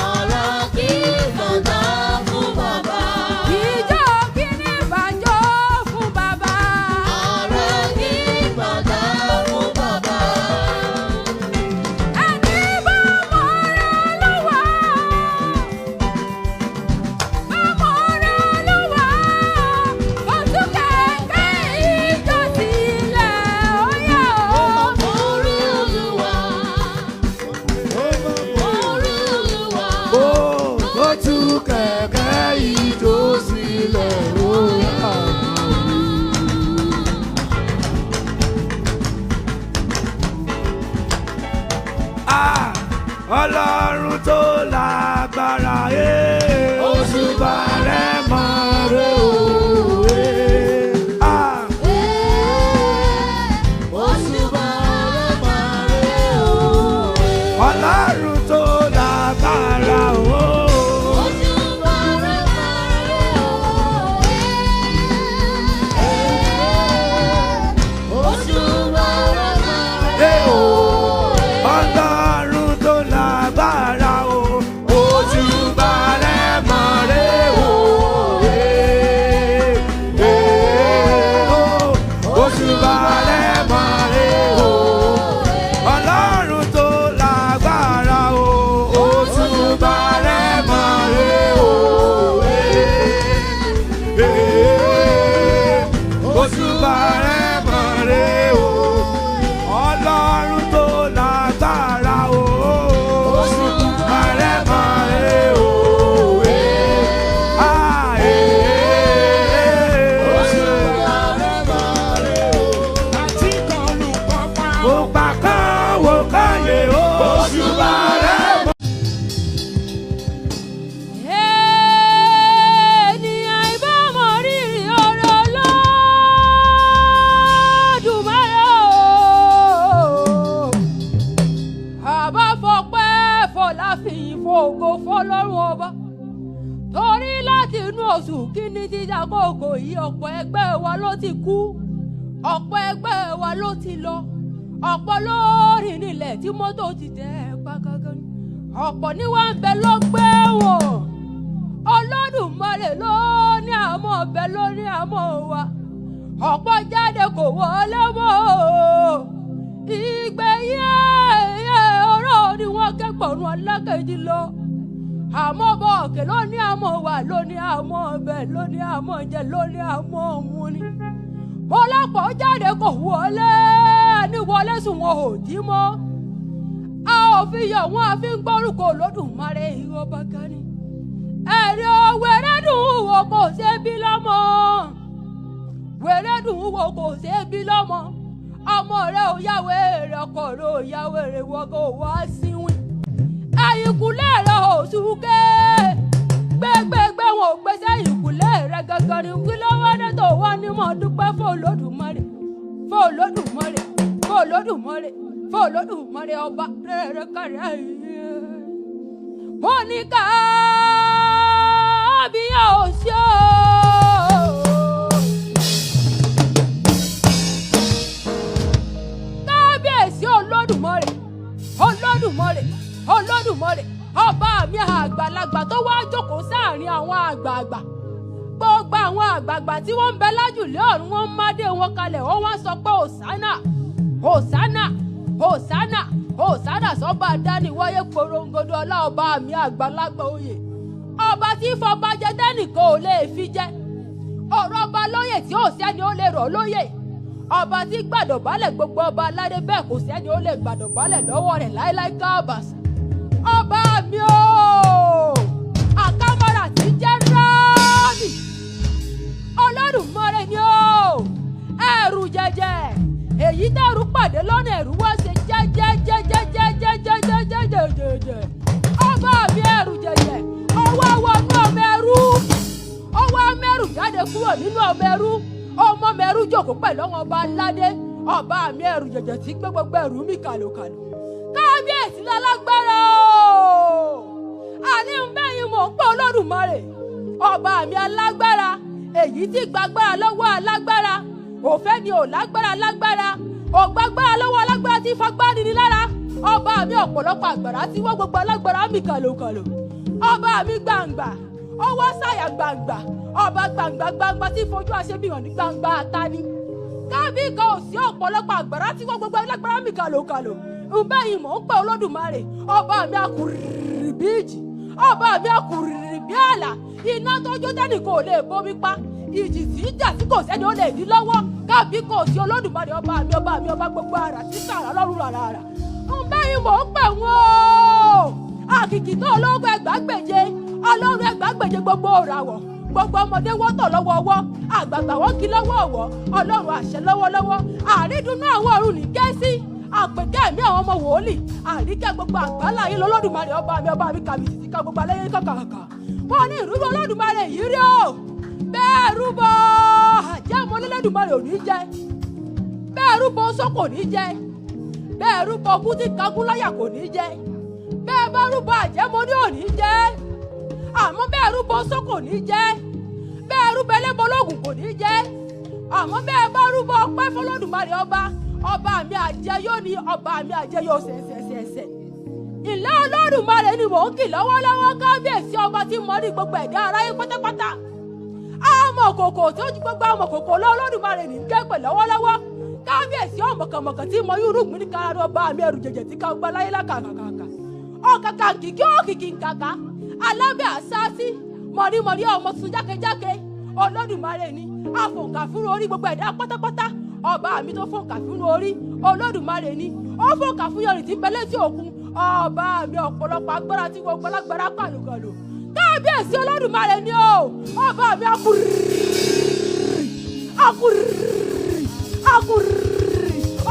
Ara kí ìbàjọ́ fún bàbá. Ìjọ kíní ìbàjọ́ fún bàbá. Ara kí ìbàjọ́ fún bàbá. Ẹni bá mọ̀ ọ́rẹ́ Olúwa. Bá mọ̀ ọ́rẹ́ Olúwa. Oṣù kẹ̀kẹ́ ìjọ sílẹ̀ óyá o. Orí Olúwa. Orí Olúwa. Ó tú kẹ̀kẹ́ ìjó sílẹ̀ ó yá. Ọlọ́run tó lágbára òṣùbà rẹ̀ mọ́ rẹ̀ òwe. Òṣùbà rẹ̀ máa rẹ̀ òwe. Ọlọ́run tó lágbára Òṣùbà rẹ̀ máa rẹ̀ òwe. Òṣùbà rẹ̀ máa rẹ̀ òwe. Ọlọ́run tó lágbára òṣùbà rẹ̀ mọ́ rẹ̀ òwe. Òṣùbà rẹ̀ mọ́ rẹ̀ òwe. Ọlọ́run tó lágbára òṣùbà rẹ̀ mọ́ rẹ̀ òwe. Òṣùbà rẹ̀ mọ́ rẹ̀ òwe. Ọlọ́run tó lágbára òṣùbà rẹ̀ mọ́ rẹ̀ òwe. Òṣùbà rẹ̀ máa rẹ̀ òwe. Mo gbà kán wò káyé òṣùbà rẹ̀ mọ́. Ènìyàn ìbámọ̀ rírì ọ̀rọ̀ Olódùmarè o. Àbá fọpẹ́ fọláfìyìn fògo fọlọ́run ọba. Torí láti inú oṣù kíní títí àkókò yìí ọ̀pọ̀ ẹgbẹ́ wa ló ti kú. Ọ̀pọ̀ ẹgbẹ́ wa ló ti lọ. Ọ̀pọ̀ ló rìn nílẹ̀ tí mọ́tò ti tẹ̀ pàgàgàn. Ọ̀pọ̀ ní wá ń bẹ lọ́gbẹ́ wọn. Olódùmarè ló ní àmọ́ ọbẹ̀ ló ní àmọ́ wa. Ọ̀pọ̀ jáde kò wọlé mọ́. Ìgbẹ̀yìn ọ̀rọ̀ ni wọ́n kẹ́gbọ̀rún alákejì lọ. Àmọ́ bọ̀ òkè ló ní àmọ́ wa ló ní àmọ́ ọbẹ̀ ló ní àmọ́ jẹ ló ní àmọ́ mu ni. Ọlọ́pọ̀ jáde kò wọlé ní wọlé sùn wọn ò jí mọ́. A ò fi yọ̀ wọ́n a fi ń gbórúkọ Olódùmarè ọba kan ni. Ẹ̀rí o wẹ̀rẹ́dùn wo kò ṣe bí lọ́mọ. Wẹ̀rẹ́dùn wo kò ṣe bí lọ́mọ. Ọmọ rẹ̀ ò yáwé rẹ̀ ọkọ rẹ̀ ò yáwé rẹ̀ wọ́n kò wá síwìn. Ẹ̀yìnkùlé rẹ̀ ò súnkẹ́. Gbẹ́gbẹ́gbẹ́ wọn ò gbé sẹ́yìnkùlé rẹ̀ gangan ni kí lọ́wọ́ dé tó wọ́n ní mọ̀ dúpẹ́ fún Olódùmarè. Fún Olódùmarè. Fún Olódùmarè. Fún Olódùmarè ọba rẹ̀ kárí ayé. Mo ní kábíyèsí o. Kábíyèsí Olódùmarè. Olódùmarè. Olódùmarè. Ọba mi àgbàlagbà tó wá jókòó sáàrin àwọn àgbààgbà. Gbogbo àwọn àgbààgbà tí wọ́n ń bẹ lájùlé ọ̀run wọ́n ń mádé wọn kalẹ̀ wọ́n wá sọ pé Hòsánà. Hòsánà. Hòsánà. Hòsánà sọ́ba dániwáyé porongodo ọlá ọba mi àgbàlagbà oyè. Ọba tí fọba jẹ tẹ́nìkan ò lè fi jẹ. Ọ̀rọ̀ ọba lóyè tí ò sẹ́ni ó lè rọ̀ lóyè. Ọba tí gbàdọ̀bálẹ̀ gbogbo ọba aládé bẹ́ẹ̀ kò sẹ́ni ó lè gbàdọ̀bálẹ̀ lọ́wọ́ rẹ̀ láéláé káàbàsì. Ọba mi o. Àkámọ́ra tí jẹ́ ráàmì. Olódùmarè ni o. Ẹ̀rù jẹjẹ. Èyí jáde kúrò nínú ọmọ ẹrú ọmọ mẹ́rú jókòó pẹ̀lú àwọn ọba aládé ọba mi ẹrù jẹ̀jẹ̀ tí gbé gbogbo ẹrù mi kàlòkàlò kábíyèsí lálágbára o àní ń bẹ́yìn mò ń pẹ́ Olódùmarè ọba mi alágbára èyí tí gbàgbára lọ́wọ́ alágbára òfẹ́ ni ò lágbára lágbára ò gbàgbára lọ́wọ́ alágbára tí fagbáni ni lára ọba mi ọ̀pọ̀lọpọ̀ àgbàrá tí wọ́n gbogbo alágbára mi kàlòkàlò ọba mi gbàǹgbà ọwọ́ sàyà gbàǹgbà ọba gbàǹgbà gbàǹgbà tí fojú àṣebíhàn ní gbàǹgbà àtàní kábí kan ò sí ọ̀pọ̀lọpọ̀ àgbàrá tí wọ́n gbogbo alágbára mi kàlòkàlò ǹbẹ́yìn mò ń pẹ́ Olódùmarè ọba mi akùrìrì bí ìjì ọba mi akùrìrì bí àlà iná tó jó tẹ́nìkan ò lè bomi pa ìjì tí ń jà tí kò sẹ́ni ó lè dí lọ́wọ́ kábí kan ò sí Olódùmarè ọba mi ọba gbogbo ara tí sàrà lọ́rùn rárá ǹbẹ́yìn mò ń pẹ́ wọ́n àkìkì tó ológun ẹgbàágbèje ọlọ́run ẹgbàágbèje gbogbo òràwọ̀ gbogbo ọmọdé wọ́tọ̀ lọ́wọ́ọwọ́ àgbààgbà wọ́n kí lọ́wọ́ ọ̀wọ́ ọlọ́run àṣẹ lọ́wọ́lọ́wọ́ àrídùnnú àwọn ọ̀run ní kẹ́sí àpèkẹ́ ẹ̀mí àwọn ọmọ wòólì àríkẹ́ gbogbo àgbálá yìí lọ́lọ́dùmarè ọba mi kàbìtì sí ká gbogbo alẹ́ yín kàkàkà wọ́n ní ìrúbọ Olódùmarè yìí rí o bẹ́ẹ̀ rúbọ àjẹmọ́ Olódùmarè ò ní jẹ́ bẹ́ẹ̀ rúbọ sọ́kò ní jẹ́ bẹ́ẹ̀ rúbọ kútí kagúnláyà kò ní jẹ́ bẹ́ẹ̀ bá rúbọ àjẹmọ́ ní òní jẹ́ àmọ́ bẹ́ẹ̀ rúbọ sọ́kò ní jẹ́ bẹ́ẹ̀ rúbọ ẹlẹ́bọ lóògùn kò ní jẹ́ àmọ́ bẹ́ẹ̀ bá rúbọ ọpẹ́ f'Olódùmarè ọba mi àjẹyó ni ọba mi àjẹyó ṣẹ̀ṣẹ̀ṣẹ̀ṣẹ̀ ìlẹ́ Olódùmarè ni mò ń kì lọ́wọ́lọ́wọ́ kábíyèsí ọba tí mo rí gbogbo ẹ̀dá aráyé pátápátá àmọ́ kòkò tó ju gbogbo àmọ́ kòkò Olódùmarè ní kẹ́pẹ̀ lọ́wọ́lọ́wọ́ kábíyèsí ọmọkànmọ̀kàn tí mo yún rúgbìn ní kára ọba mi ẹrù jẹ̀jẹ̀ tí ká gbá láyé lákàkàkà ọ̀kàkà kìkì òkìkì nkàkà alábẹ́ àṣáṣí mọ̀rímọ̀rí ọmọ tuntun jákèjákè Olódùmarè ni àfọ̀nkà fún orí gbogbo ẹ̀dá pátápátá ọba mi tó fọ̀nkà fún orí Olódùmarè ni ó fọ̀nkà fún yọrì tí bẹ́lẹ́ tí òkun ọba mi ọ̀pọ̀lọpọ̀ agbára tí gbogbo alágbára pàlùkàlù kábíyèsí Olódùmarè ni o ọba mi akùrìrì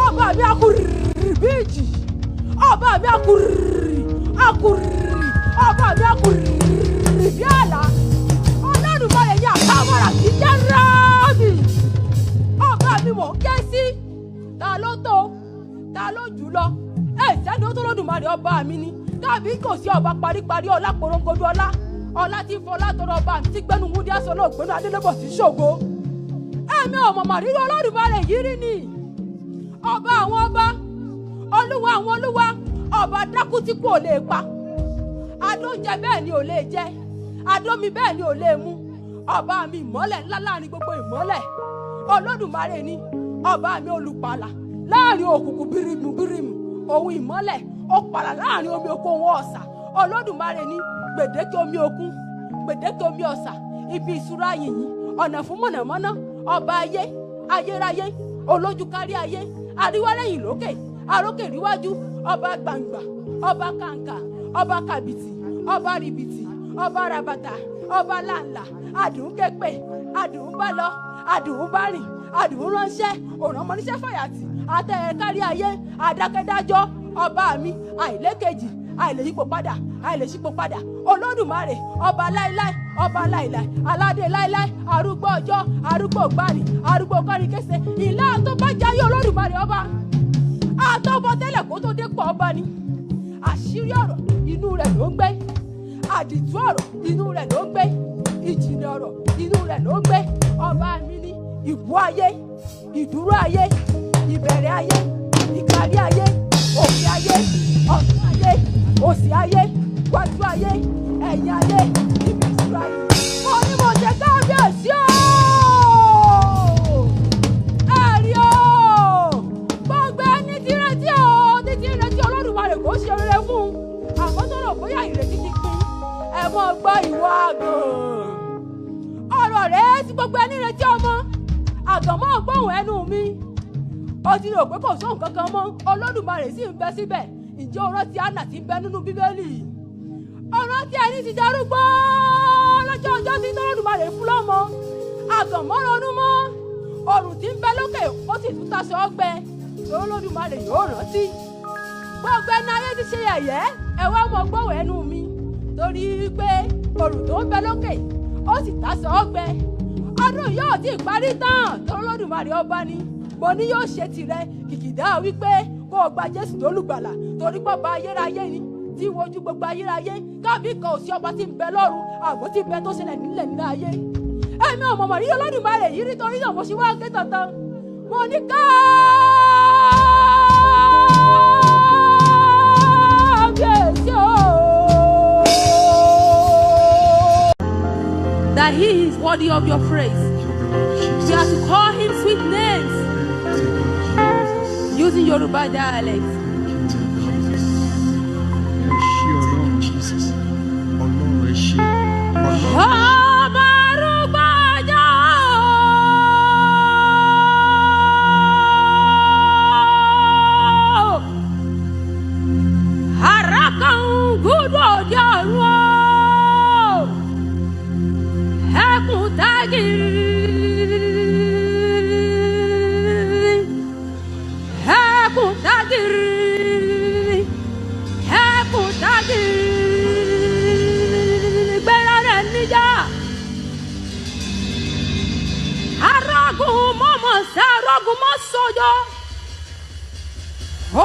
ọba mi akùrìrì bíjì ọba mi akùrìrì ọba mi akùrìrì bí àlá Olódùmarè ní àkámọ́ra kì í jẹ́ ráàmì ọba mi mò ń ké sí ta ló tó ta ló jù lọ sẹ́ni ó tó Olódùmarè ọba mi ni kábí kò sí ọba paríparí ọlá porongodo ọlá tí fọlá tọrọ ọba mi ti gbẹnu wúdí aṣọ náà gbẹnu adélébọ̀ sí ṣògo ẹ̀mí ọ̀mọ̀mọ̀ rírọ Olódùmarè yìí rí ni ọba àwọn ọba olúwa àwọn olúwa ọba dákú tí kò lè pa adóúnjẹ bẹ́ẹ̀ ni ò lè jẹ adómi bẹ́ẹ̀ ni ò lè mu ọba mi ìmọ́lẹ̀ ńlá láàrin gbogbo ìmọ́lẹ̀ Olódùmarè ni ọba mi olùpàlà láàrin òkùnkùn bírímù ohun ìmọ́lẹ̀ ó pàlà láàrin omi òkun wọn ọ̀sà Olódùmarè ni gbèdéke omi òkun gbèdéke omi ọ̀sà ibi ìṣúra yìnyín ọ̀nà fún mọ̀nàmọ́ná ọba ayé ayérayé olójú kárí ayé àríwálẹ́yìn lókè àrókè ríwájú ọba gbàǹgbà ọba kàǹkà ọba kàbìtì ọba rìbìtì ọba ràbàtà ọba làǹlà àdùn kẹ́pẹ́ àdùn bá lọ àdùn bá rìn àdùn ránṣẹ́ òrànmọ́níṣẹ́ fàyàtì àtẹ̀yẹ kárí ayé àdákẹ́dájọ́ ọba mi àìlékejì àìlèyípo padà Olódùmarè ọba láíláí aládé láíláí arúgbó ọjọ́ arúgbó gbani arúgbó kọ́ríkẹ́sẹ̀ ìlà tó bá jayé Olódùmarè ọba àtọ́bọ̀ tẹ́lẹ̀ kó tó dépò ọba ni àṣírí ọ̀rọ̀ inú rẹ̀ ló ń gbé àdìtú ọ̀rọ̀ inú rẹ̀ ló ń gbé ìjìnlẹ̀ ọ̀rọ̀ inú rẹ̀ ló ń gbé ọba mi ní ìbú ayé ìdúró ayé ìbẹ̀rẹ̀ ayé ìkárí ayé òkè ayé ọ̀tún ayé òsì ayé wájú ayé ẹ̀yìn ayé ibi ìṣúra ayé mo ní mo jẹ kábíyèsí o ẹ̀rí o gbogbo ẹni tí retí Olódùmarè kò ṣe rere fún àmọ́ tó rò bóyá ìrètí ti pín ẹ mọ́ gbọ́ ìwọ àgàn ọ̀rọ̀ rẹ̀ tí gbogbo ẹni retí ọmọ àgàn mọ́ gbóhùn ẹnu mi ó ti rò pé kò sóhun kankan mọ́ Olódùmarè sì ń bẹ síbẹ̀ ǹjẹ́ o rántí Hánà tí ń bẹ nínú Bíbélì o rántí ẹni tí darúgbó lọ́jọ́ ọjọ́ tí Olódùmarè fún lọ́mọ àgàn mọ́ ronú mọ́ òrùn tí ń bẹ lókè ó sì tún taṣọ ọgbẹ Olódùmarè yóò rántí gbogbo ẹni ayé ti ṣe yẹ̀yẹ́ ẹ wá mọ gbóhùn ẹnu mi torí pé òrùn tó ń bẹ lókè ó sì taṣọ ọgbẹ ọdún yóò ti parí tán tó Olódùmarè ọba ni mo ní yóò ṣe tirẹ̀ kìkìdá wípé kó o gba Jésù lólùgbàlà torí pé ọba ayérayé ni tí wojú gbogbo ayérayé kábí kan ò sí ọba tí ń bẹ lọ́run àmọ́ tí ń bẹ tó ṣẹlẹ̀ nílẹ̀ nínú ayé. Èmi ò mọ̀mọ́ rí Olódùmarè yìí rí torí náà mo ṣe wá ké tantan mo ní kábíyèsí o. That he is worthy of your praise. We have to call him sweet names using Yoruba dialect.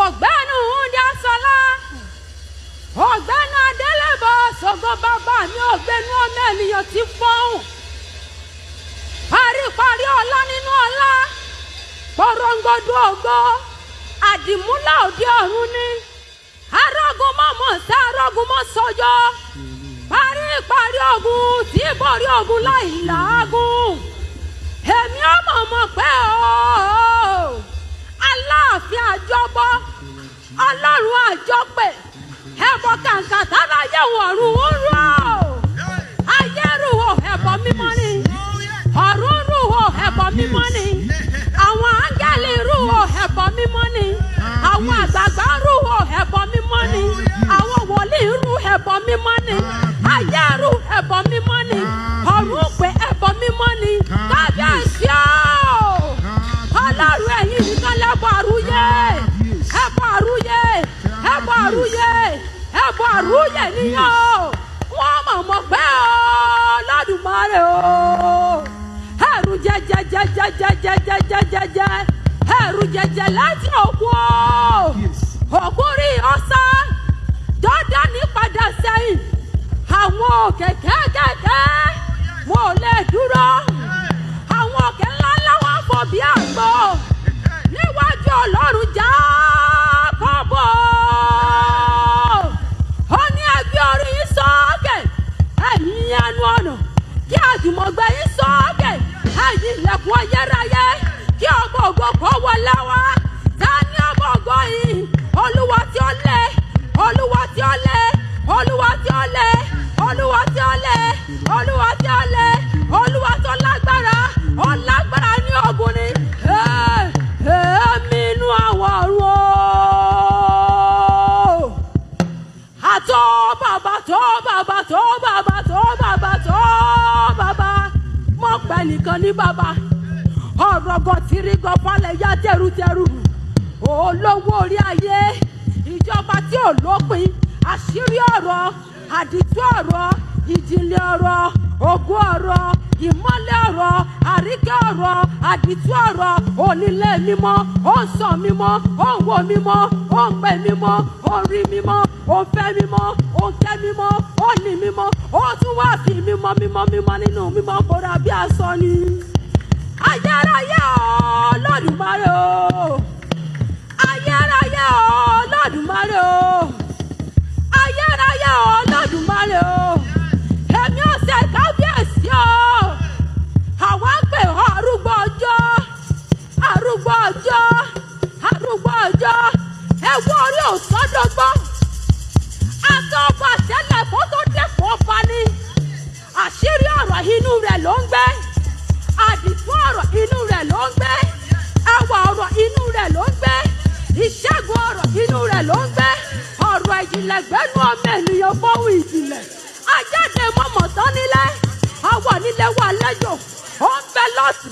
Ọ̀gbẹ́ni Hunde Asala, ọ̀gbẹ́ni Adélébọ̀ Ṣògo bàbá mi ọ̀gbẹ́ni ọmọ ènìyàn ti fọ́hùn. Paríparí ọlá nínú ọlá, pọ̀rọ̀ngbọ̀dọ̀ ògo, àdìmúlà òde ọ̀run ni. Arógun mọ̀mọ́ sá arógun mọ́ sọ́jọ́. Paríparí ogun tí borí ogun láì làágùn. Èmi ọmọ mọ̀ pé ooo. Aláàfin àjọbọ Ọlọ́run àjọpè ẹbọ kàǹkà tára ayé ọ̀run ń rò ayé rúwò ẹbọ mímọ́ ni ọ̀run rúwò ẹbọ mímọ́ ni àwọn áńgẹ́lì rúwò ẹbọ mímọ́ ni àwọn àgbààgbà rúwò ẹbọ mímọ́ ni àwọn wòlíì rú ẹbọ mímọ́ ni ayé rú ẹbọ mímọ́ ni ọ̀run pé ẹbọ mímọ́ ni kábíyèsí o. Ọlọ́run ẹ̀yin nìkan lẹ́bọ̀ àrúyé ẹbọ àrúyé ẹbọ àrúyé ẹbọ àrúyé nìyẹn o wọ́n mọ̀ pé Olódùmarè o ẹ̀rù jẹjẹjẹjẹjẹjẹjẹjẹjẹ ẹ̀rù jẹjẹ láti òkú o òkú rí ọ̀sá dandan ní padà sẹ́yìn àwọn òkè kẹ́kẹ́kẹ́ wọn ò lè dúró àwọn òkè ńláńlá wọn fò bí àgbò níwájú Ọlọ́run Jákọ́bù ó ní ẹgbẹ́ orí yín sókè ẹ̀yin ẹnu ọ̀nà kí àjùmọ̀gbẹ́ yín sókè ẹ̀yin ilẹ̀kùn ayérayé kí ọmọ ògo kó wọlé wá ta ni ọmọ ògo yìí Olúwa tí ó lé Olúwa tí ó lé Olúwa tí ó lé Olúwa tí ó lé Olúwa tí ó lé Olúwa tó lágbára ó lágbára ní ogun ni èmi inú àwọn ọ̀run o àtọ́ bàbá tó bàbá tó bàbá tó bàbá tó bàbá mọ̀ pẹ́ nìkan ní bàbá ọ̀rọ̀ gọ̀tìrì gọ̀falẹ̀ ya tẹrutẹru olówó orí ayé ìjọba tí ò lópin àṣírí ọ̀rọ̀ àdìtú ọ̀rọ̀ ìjìnlẹ̀ ọ̀rọ̀ ògùn ọ̀rọ̀ ìmọ́lẹ̀ ọ̀rọ̀ àríkẹ́ ọ̀rọ̀ àdìtú ọ̀rọ̀ onílé mímọ́ ó ń sàn mímọ́ ó ń wò mímọ́ ó ń pè mímọ́ ó ń rí mímọ́ ó ń fẹ́ mímọ́ ó ń kẹ́ mímọ́ ó ní mímọ́ ó tún wá fi mímọ́ nínú mímọ́ kóra bí aṣọ ni. Ayérayé Olódùmarè o ayérayé Olódùmarè o ayérayé Olódùmarè o èmi ò ṣe kábíyèsí o àwa ń pè ọ́ arúgbó ọjọ́ arúgbó ọjọ́ arúgbó ọjọ́ ewu orí òsọdọgbọ́n àtọ́gbà tẹ́lẹ̀ kó tó dẹ́kun ọba ni àṣírí ọ̀rọ̀ inú rẹ̀ ló ń gbé àdìtú ọ̀rọ̀ inú rẹ̀ ló ń gbé ẹwà ọ̀rọ̀ inú rẹ̀ ló ń gbé ìṣẹ́gun ọ̀rọ̀ inú rẹ̀ ló ń gbé ọ̀rọ̀ ìjìnlẹ̀ gbẹ́nu ọmọ ènìyàn fọ́hùn ìjìnlẹ̀ ajáde mọ̀mọ́ tán nílẹ̀ àwọ̀ nílẹ̀ wà lẹ́jọ́ ó ń bẹ lọ́sì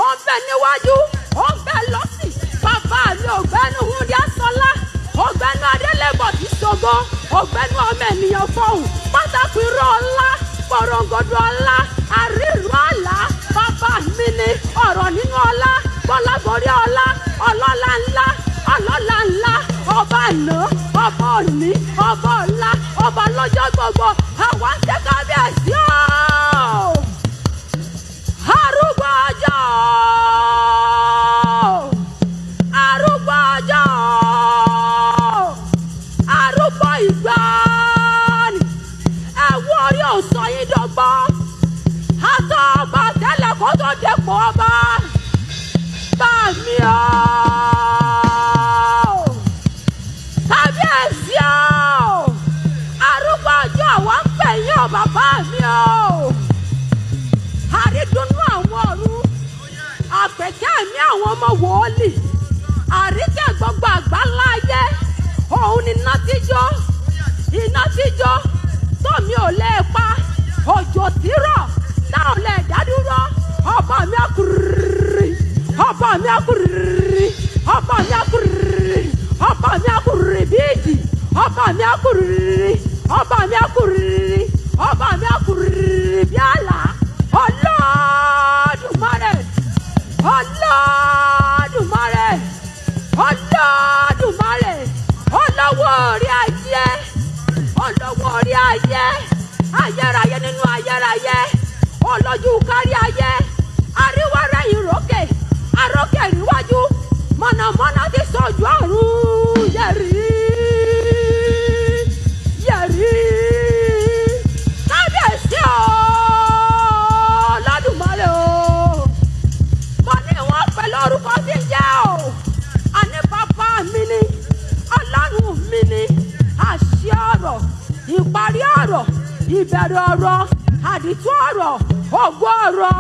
ó ń bẹ níwájú ó ń bẹ lọ́sì bàbá mi ọ̀gbẹ́ni Hunde Asala ọ̀gbẹ́ni Adélébọ̀ tí Ṣògo ọ̀gbẹ́ni ọmọ ènìyàn fọ́hùn pátákó irọ́ ọlá pọ̀rọ̀ǹgọ̀dọ̀ ọlá àrírù àlá bàbá àbọ̀rí ọlá ọlọ́lá ńlá ọlọ́lá ńlá ọba àná ọba òní ọba ọ̀la ọba lọ́jọ́ gbogbo àwa ń tẹ́ kábíyèsí o. Arúgbó ọjọ́ arúgbó ọjọ́ arúgbó ìgbàanì ẹ̀wọ́ orí òsọ yín dọ́gbọ́n àtọ́ ọba tẹ́lẹ̀ kó tó dépò ọba bá mi o. Kábíyèsí o arúgbó ọjọ́ àwọn ń pè yín o bàbá mi o. Àrídùnnú àwọn ọ̀run àpèkẹ́ mi àwọn ọmọ wòólì àríkẹ́ gbogbo àgbáńlá ayé òun ni iná tíjọ́ tómi ò lè pa òjò tírọ̀ táwọn lè dádúró ọba mi akúrìrì ọba mi akúrìrì ọba mi akúrìrì ọba mi akúrìrì bíìdì ọba mi akúrìrì ọba mi akúrìrì ọba mi akúrìrì bí àlá. Olódùmarè Olódùmarè Olódùmarè olówó orí ayé olówó orí ayé ayérayé nínú ayérayé olójú kárí ayé àríwá rẹ̀yìn rókè àrókè ríwájú mọ̀nàmọ́ná ti sọ̀jú ọ̀run yẹ̀rí yẹ̀rí kábíyèsí o. Orúkọ tí ń jẹ́ o àní bàbá mi ni ọlọ́run mi ni àṣẹ ọ̀rọ̀ ìparí ọ̀rọ̀ ìbẹ̀rẹ̀ ọ̀rọ̀ àdìtú ọ̀rọ̀ ògo ọ̀rọ̀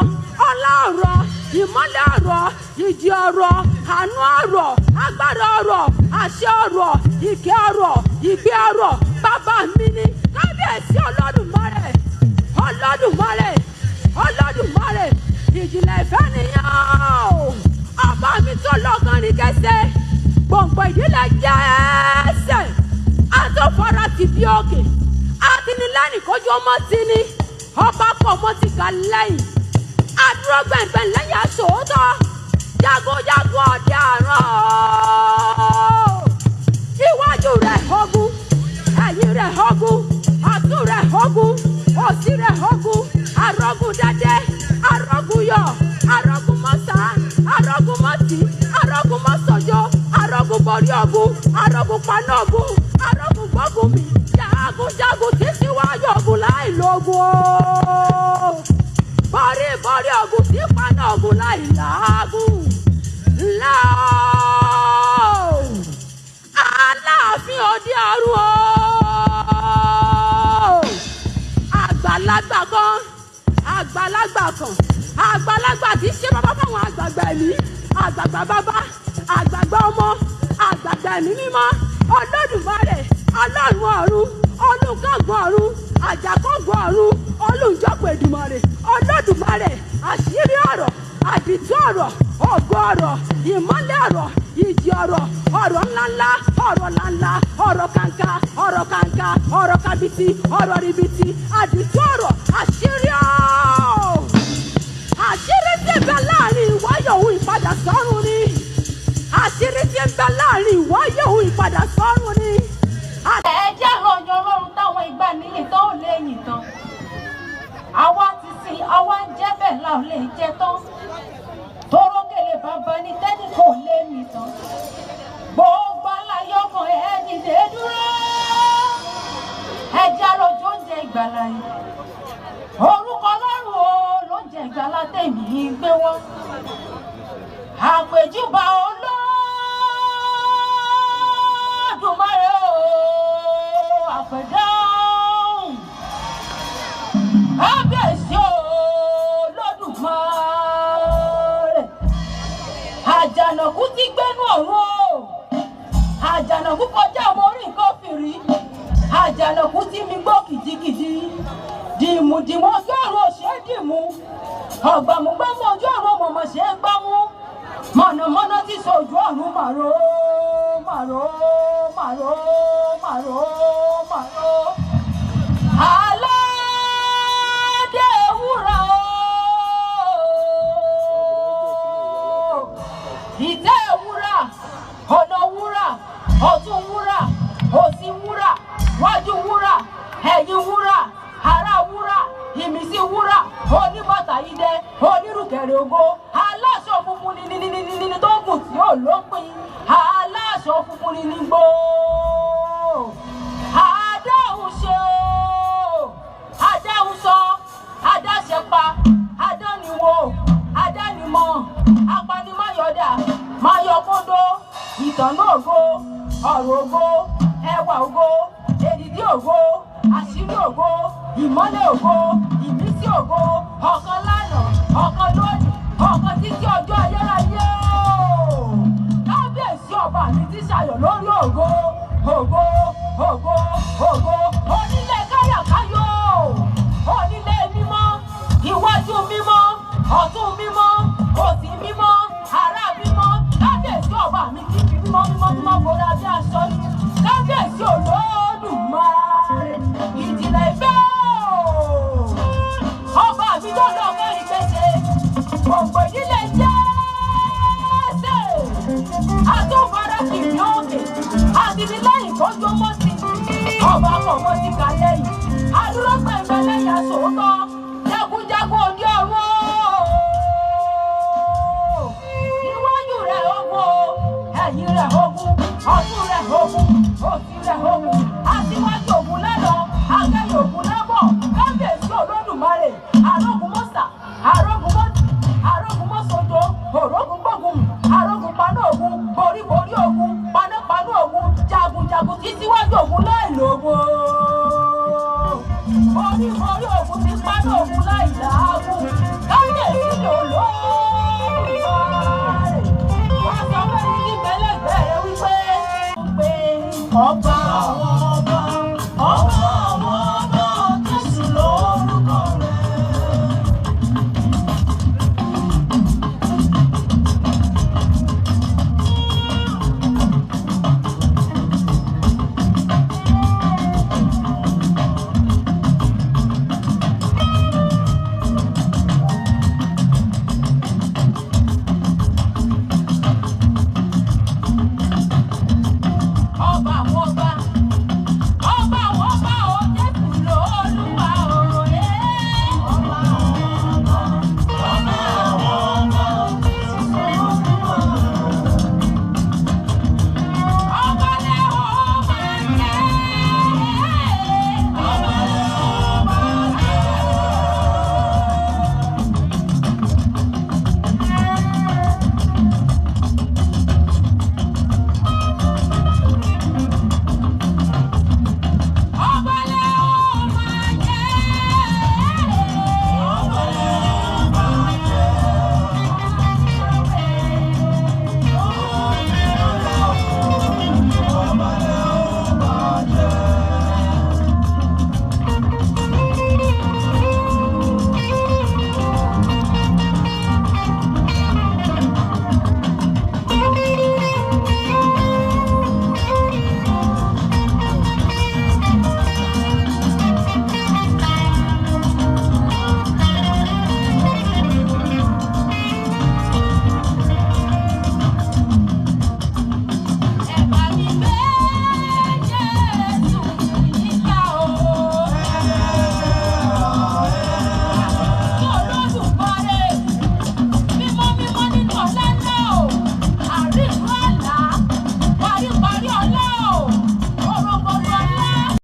ọlá ọ̀rọ̀ ìmọ́lẹ̀ ọ̀rọ̀ ìjì ọ̀rọ̀ àánú ọ̀rọ̀ agbára ọ̀rọ̀ àṣẹ ọ̀rọ̀ ìkẹ́ ọ̀rọ̀ ìgbé ọ̀rọ̀ bàbá mi ni kábíyèsí Olódùmarè Olódùmarè Olódùmarè ìjìnlẹ̀ ìfẹ́ nìyẹn o. Ọba mi tó lọ́gán ní kẹsẹ̀ gbòǹgbò ìdílé jẹ́ẹ́sẹ̀ àtọ́fọ́ra ti bí òkè àtinilẹ́yìn kójú ọmọ tí ní ọba pọ̀ mọ́ ti ga lẹ́yìn àdúró gbẹ̀ngbẹ̀ lẹ́yìn aṣòótọ́ jagunjagun ọ̀dẹ àrán iwájú rẹ̀ ogun ẹ̀yìn rẹ̀ ogun ọ̀tún rẹ̀ ogun òsì rẹ̀ ogun arógun dẹ́dẹ́ arógun yọ̀ arógun mọ́sá arógun mọ́tì arógun mọ́sọ̀jọ́ arógun borí ogun arógun paná ogun arógun gbógun mi jagunjagun tí síwájú ogun láì lógun o borí ogun tí paná ogun láì lágùn ńlá o Aláàfin òde ọ̀run o àgbàlagbà kan àgbàlagbà tí ṣe bàbá fáwọn àgbààgbà ẹ̀mí àgbààgbà bàbá àgbààgbà ọmọ àgbààgbà ẹ̀mí mímọ́ Olódùmarè ọlọ́run ọ̀run olùkọ́gbọ̀n ọ̀run àjàkọ́gbọ̀n ọ̀run olùjọ́pọ̀ Èdùmàrè Olódùmarè àṣírí ọ̀rọ̀ àdìtú ọ̀rọ̀ ògo ọ̀rọ̀ ìmọ́lẹ̀ ọ̀rọ̀ ìjì ọ̀rọ̀ ọ̀rọ̀ ńláńlá ọ̀rọ̀ kàǹkà ọ̀rọ̀ kàbìtì ọ̀rọ̀ rìbìtì àdìtú ọ̀rọ̀ àṣírí ọ̀rọ̀ àṣírí tí ń bẹ láàrin ìwáyé òun ìpadà sọ́run ni àṣírí tí ń bẹ láàrin ìwáyé òun ìpadà sọ́run ni. ẹ jẹ́ ròyìn Ọlọ́run táwọn ìgbà níyì tó ò lè yìn tán àwa ti sin àwa ń jẹ́ bẹ́ẹ̀ la ò lè jẹ tán torókèlè bàbá ni tẹ́nì kò lè mì tán gbogbo aláyọ̀ kan ẹ̀ dìde dúró ẹ jẹ́ àròjọ oúnjẹ ìgbàlà yìí orúkọ Ọlọ́run o ló ń jẹ ìgbàlà tèmi gbé wọ́n àpèjúbà Olódùmarè o àpèdáhùn kábíyèsí Olódùmarè àjànàkú ti gbénú ọ̀run o àjànàkú kọjá ọmọ orí nǹkan fìrí àjànàkú tí mi gbọ́ kìjikìji dìmùdìmù ojú ọ̀run ò ṣe é dìmú ọ̀gbàmùgbàmù ojú ọ̀run mọ̀mọ̀ ṣe é gbámú mọ̀nàmọ́ná tí so ojú ọ̀run màró màró màró màró màró aládé ewúrà o ìbẹ̀rẹ̀ ògo aláṣọ funfun ní tó gùn tí ò lópin aláṣọ funfun ní gbó adáhùn ṣe o adáhùn sọ adáṣẹpa adániwò adánimọ̀ apanimayọ̀dà mayọ̀kóńdó ìtànná ògo ọ̀rọ̀ ògo ẹwà ògo èdìdí ògo àṣírí ògo ìmọ́lẹ̀ ògo ìmísí ògo ọ̀kan lánàá ọ̀kan lónìí ọ̀kan títí ọjọ́ ayérayé o kábíyèsí ọba mi ti ṣayọ̀ lórí ògo ògo ògo ògo onílé káyàkáyò onílé mímọ́ iwájú mímọ́ ọ̀tún mímọ́ òsì mímọ́ àrà mímọ́ kábíyèsí ọba mi ti fi mímọ́ bora bí aṣọ ni kábíyèsí Olódùmarè ìjìnlẹ̀ ìfẹ́ ọba mi tó lọ mẹ́rin gbèsè gbogbo ìdílé Jésè àtúbọ̀rẹ́ kìbí òkè àtìlẹ́yìn kọjú mọ́tì ọba kọ̀ọ̀kan ti kà lẹ́yìn àdúró pẹ̀lú ẹlẹ́yà sòótọ́.